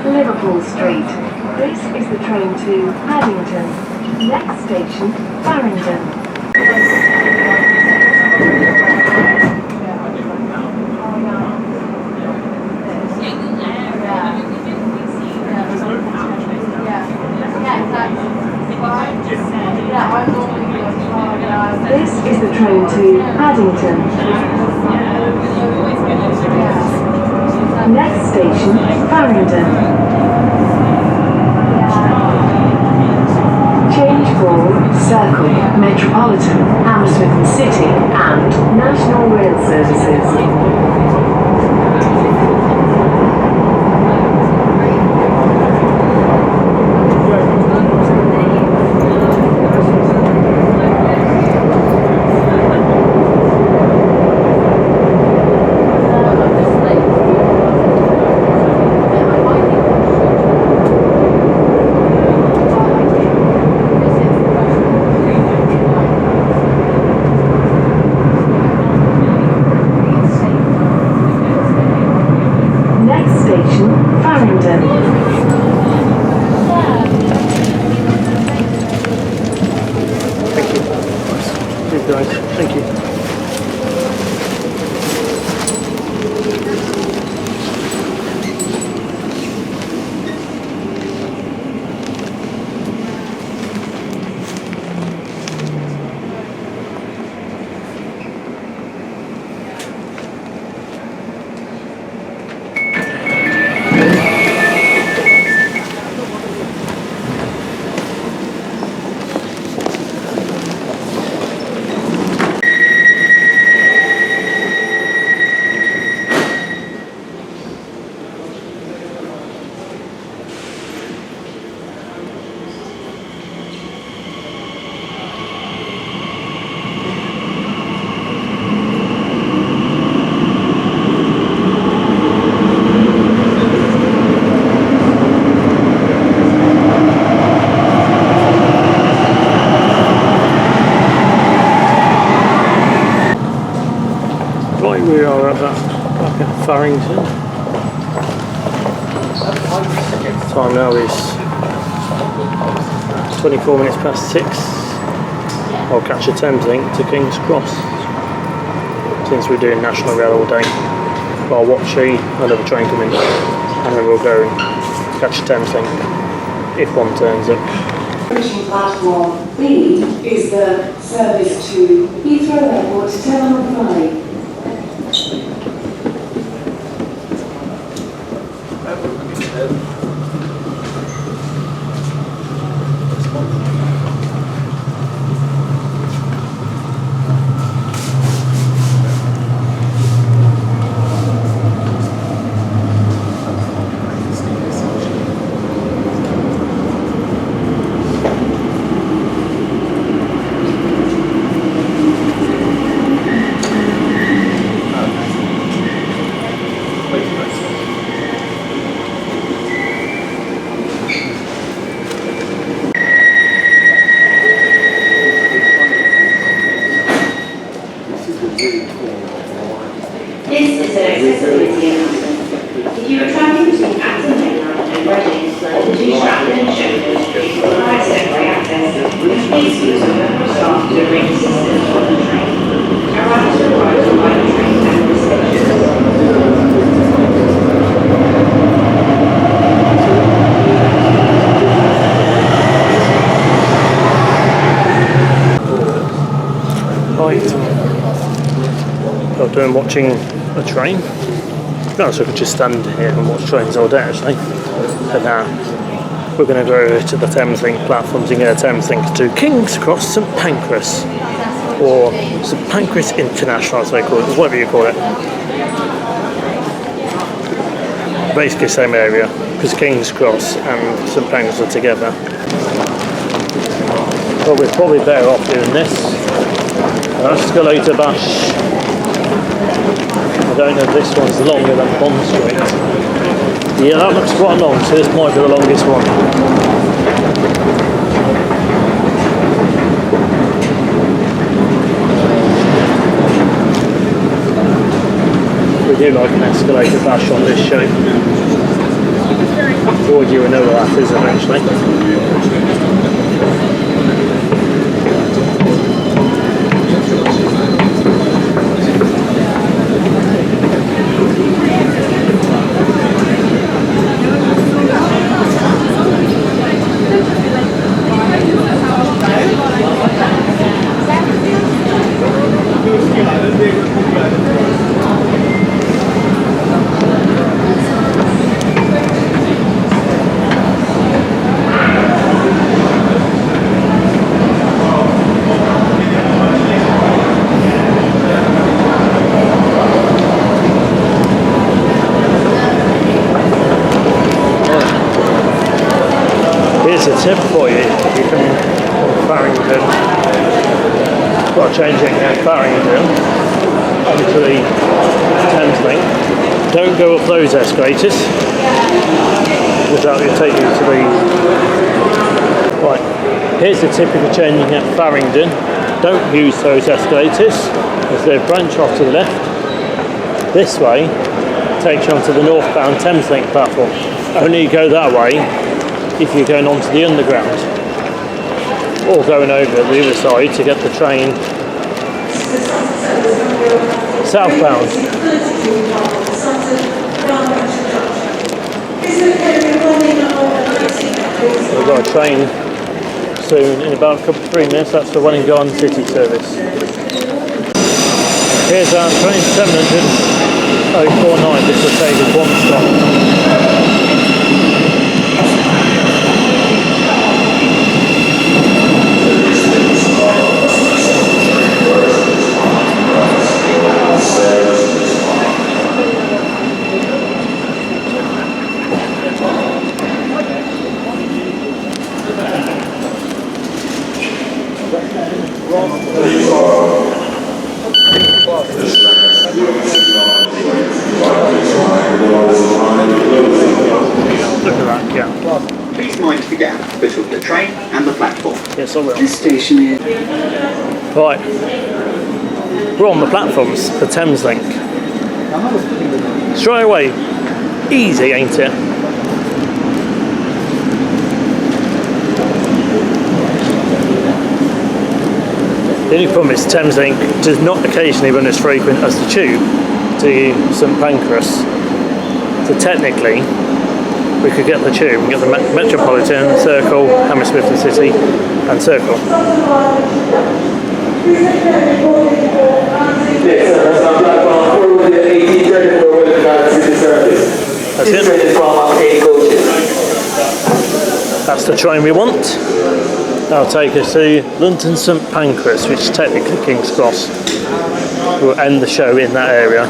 Liverpool Street. This is the train to Paddington. Next station, Farringdon. This is the train to Paddington. Next station, Farringdon. Change for Circle, Metropolitan, Hammersmith City, and National Rail services. Thank you. Farringdon. Time now is 24 minutes past 6. I'll catch a Thameslink to King's Cross. Since we're doing National Rail all day, I'll watch another train come in and then we'll go and catch a Thameslink if one turns up. Platform B is the service to Heathrow Airport Terminal 5. This is an accessibility announcement. If you are travelling between Paddington and Reading, London to Stratford and Sheffield, please provide temporary access. Please use a member of staff to arrange assistance on the train. Arrivals are required to provide the train and restrictions. Right. I'm watching a train. No, so I could just stand here and watch trains all day actually. But now we're going to go to the Thameslink platforms and get a Thameslink to King's Cross St Pancras, or St Pancras International as they call it, whatever you call it. Basically same area, because King's Cross and St Pancras are together. But we're probably better off doing this. Escalator bash. I don't know if this one's longer than Bond Street. Yeah, that looks quite long, so this might be the longest one. We do like an escalator bash on this show. Or you will know what that is eventually. Here's a tip for you. You can Farringdon, well, changing at Farringdon onto the Thameslink. Don't go up those escalators, because that will take you to the... Right, here's the tip if you're changing at Farringdon. Don't use those escalators, as they branch off to the left. This way takes you onto the northbound Thameslink platform. Only go that way if you're going onto the underground, or going over the other side to get the train southbound. We've got a train soon in about 3 minutes. That's the Welling Garden City service. Here's our train 700-049. This will take us one stop. Look at that, yeah. Please mind the gap between the train and the platform. Yes, I will. This station is... Right. We're on the platforms for Thameslink. straight away. Easy, ain't it? The only problem is Thameslink does not occasionally run as frequent as the tube to St Pancras. So technically, we could get the tube and get the Metropolitan, Circle, Hammersmith and City, and Circle. That's it. That's the train we want. That'll take us to London St Pancras, which is technically King's Cross. We'll end the show in that area.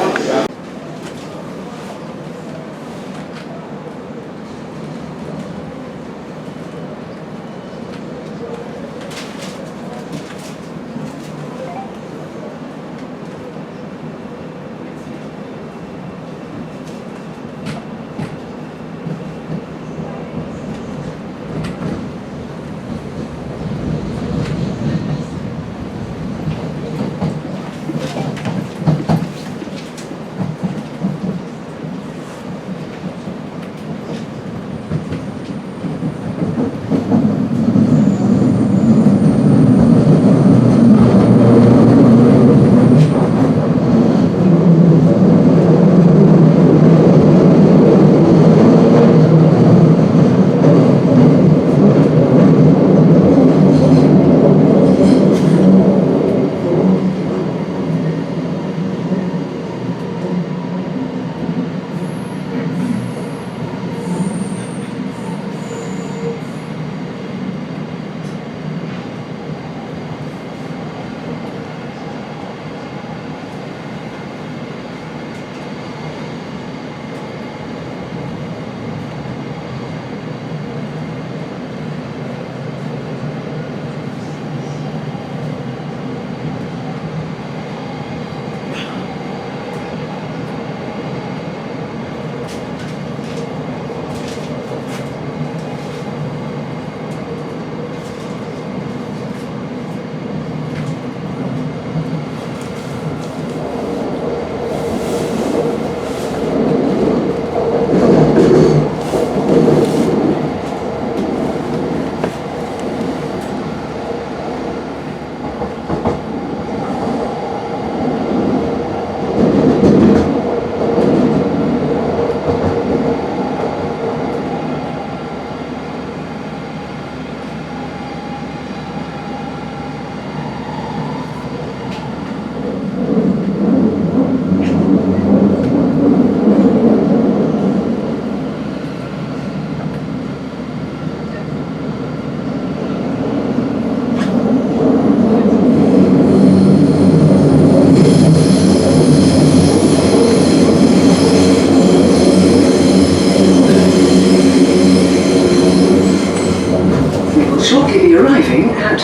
Arriving at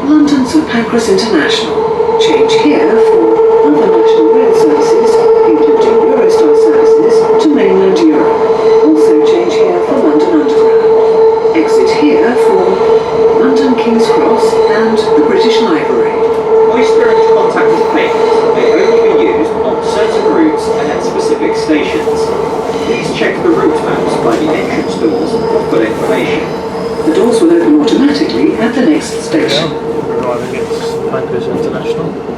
London St Pancras International. Change here for other national rail services, including Eurostar services to mainland Europe. Also change here for London Underground. Exit here for London King's Cross and the British Library. Oyster and contactless payments may only be used on certain routes and at specific stations. Please check the route maps by the entrance doors for full information. The doors will open automatically at the next station. We're arriving at St Pancras International.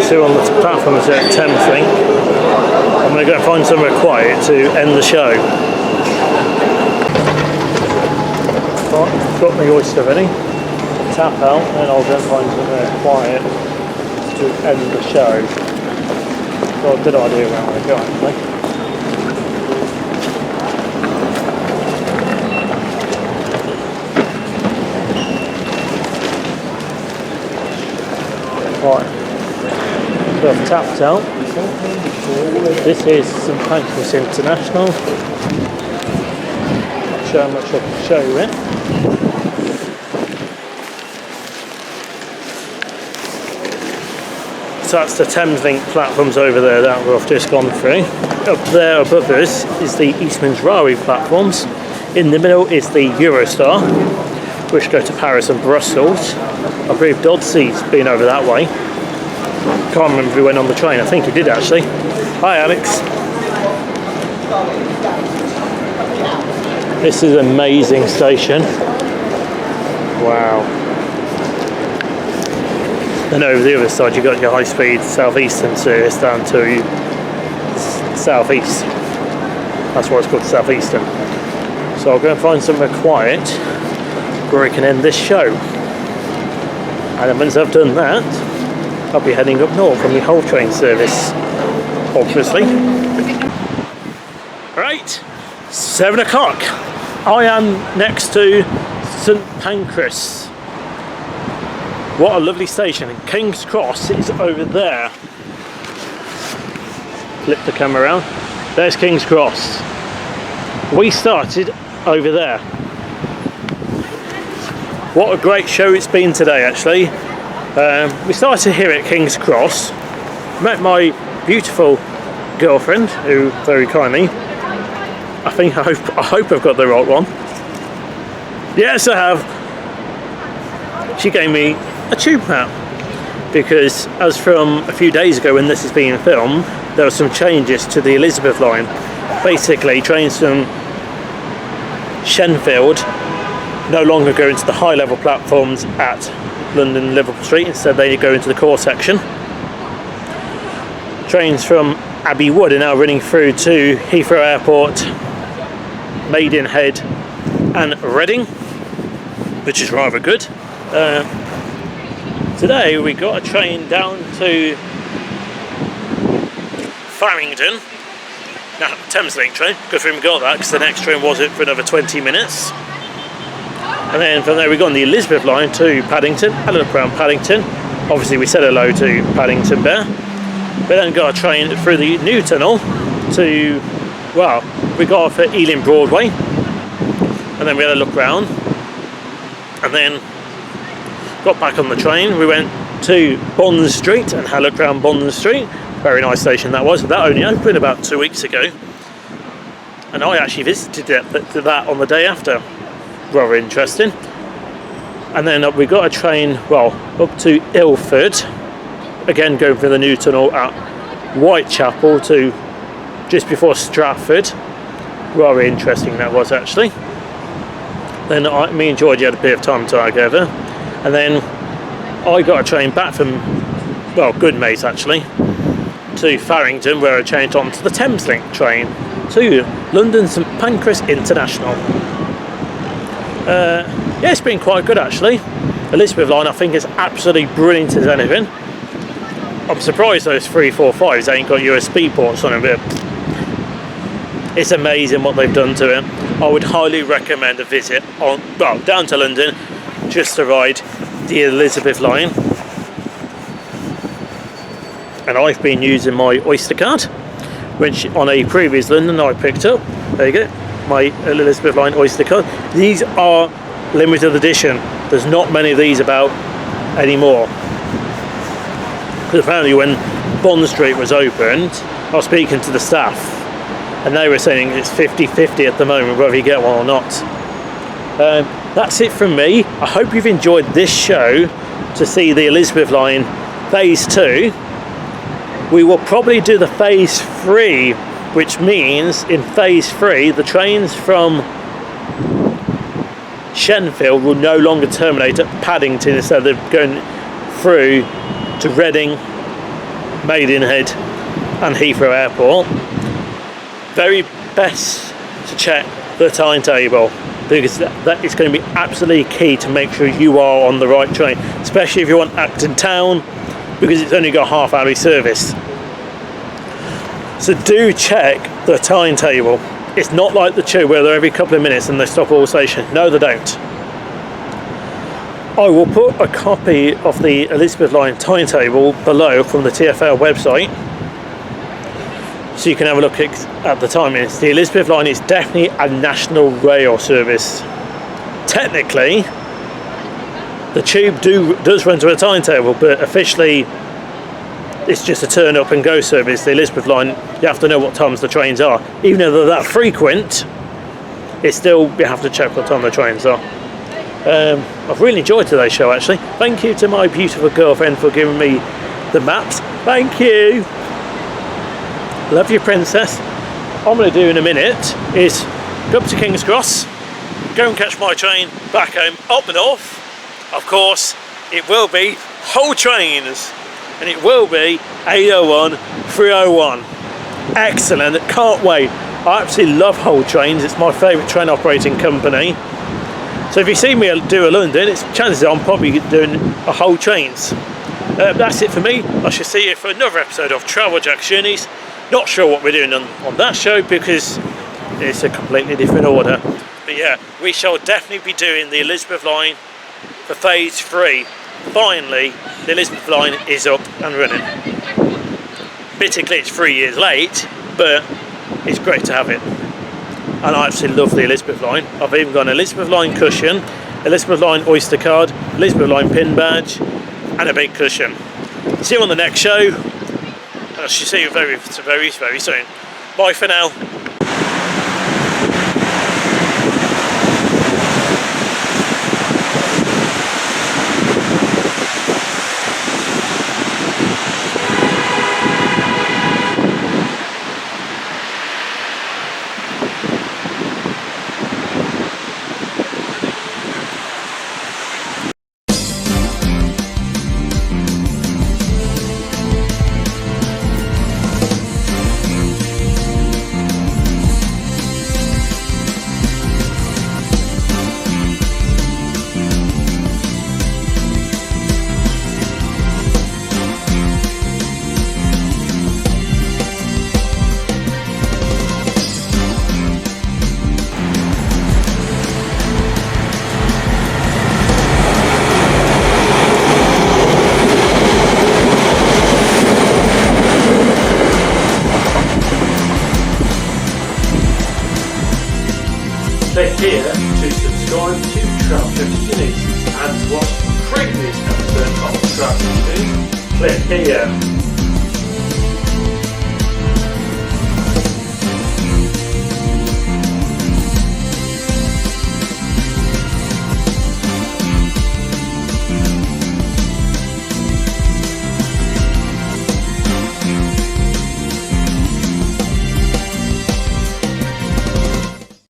2 on the platforms at Thameslink. I'm going to go find somewhere quiet to end the show. Right, got my oyster ready. Tap out, and I'll go find somewhere quiet to end the show. Got a good idea where I'm going to go actually. Right, so I've tapped out. This is St Pancras International. Not sure how much I can show you it. So that's the Thameslink platforms over there that we've just gone through. Up there above us is the Eastman's Railway platforms. In the middle is the Eurostar, which go to Paris and Brussels. I believe Dodsley's been over that way. Can't remember if he went on the train. I think he did actually. Hi Alex. This is an amazing station. Wow. Then over the other side you've got your high-speed southeastern service down to southeast. That's why it's called southeastern. So I'll go and find somewhere quiet where we can end this show. And then once I've done that, I'll be heading up north on the whole train service, obviously. Right, 7 o'clock. I am next to St Pancras. What a lovely station. And King's Cross is over there. Flip the camera around. There's King's Cross. We started over there. What a great show it's been today actually. We started here at King's Cross. Met my beautiful girlfriend who very kindly, I hope I've got the right one. Yes I have. She gave me a tube map because as from a few days ago when this is being filmed there were some changes to the Elizabeth line. Basically trains from Shenfield no longer go into the high level platforms at London Liverpool Street, instead they go into the core section. Trains from Abbey Wood are now running through to Heathrow Airport, Maidenhead and Reading, which is rather good. Today we got a train down to Farringdon. Now, Thameslink train, good for him we got that because the next train wasn't for another 20 minutes. And then from there we got on the Elizabeth line to Paddington, had a look around Paddington. Obviously we said hello to Paddington there. We then got a train through the new tunnel to, well, we got off at Ealing Broadway. And then we had a look around. And then got back on the train. We went to Bond Street and had a look around Bond Street. Very nice station that was. That only opened about 2 weeks ago. And I actually visited that on the day after. Rather interesting. And then we got a train, well, up to Ilford, again going through the new tunnel at Whitechapel to just before Stratford. Rather interesting that was actually. Then me and Georgie had a bit of time together, and then I got a train back from, well, Goodmayes actually, to Farringdon, where I changed on to the Thameslink train to London St Pancras International. Yeah, it's been quite good actually. Elizabeth line I think is absolutely brilliant as anything. I'm surprised those 345s ain't got USB ports on them, but it's amazing what they've done to it. I would highly recommend a visit on, well, down to London just to ride the Elizabeth line. And I've been using my Oyster card, which on a previous London I picked up. There you go, my Elizabeth line Oyster card. These are limited edition. There's not many of these about anymore. Because apparently when Bond Street was opened, I was speaking to the staff and they were saying it's 50-50 at the moment whether you get one or not. That's it from me. I hope you've enjoyed this show to see the Elizabeth line phase 2. We will probably do the phase 3, which means in phase 3 the trains from Shenfield will no longer terminate at Paddington instead of going through to Reading Maidenhead and Heathrow Airport, very best to check the timetable, because that is going to be absolutely key to make sure you are on the right train, especially if you want Acton Town, because it's only got half-hourly service. So do check the timetable. It's not like the tube where they're every couple of minutes and they stop at all stations. No, they don't. I will put a copy of the Elizabeth Line timetable below from the TfL website, so you can have a look at the timings. The Elizabeth Line is definitely a national rail service. Technically, the tube does run to a timetable, but officially it's just a turn up and go service. The Elizabeth Line, you have to know what times the trains are. Even though they're that frequent, it's still, you have to check what time the trains are. I've really enjoyed today's show, actually. Thank you to my beautiful girlfriend for giving me the maps. Thank you. Love you, princess. What I'm going to do in a minute is go up to King's Cross, go and catch my train back home up north. Of course, it will be whole trains, and it will be 801, 301. Excellent, can't wait. I absolutely love Hull Trains, it's my favourite train operating company. So if you see me do a London, it's chances are I'm probably doing a Hull Trains. That's it for me. I shall see you for another episode of Travel Jack's Journeys. Not sure what we're doing on that show because it's a completely different order. But yeah, we shall definitely be doing the Elizabeth Line for phase 3. Finally, the Elizabeth Line is up and running. Admittedly, it's 3 years late, but it's great to have it. And I absolutely love the Elizabeth Line. I've even got an Elizabeth Line cushion, Elizabeth Line Oyster card, Elizabeth Line pin badge, and a big cushion. See you on the next show. I shall see you very, very, very soon. Bye for now. Click here to subscribe to Travel Jack's Journeys and watch previous episodes of Travel Jack's Journeys. Click here.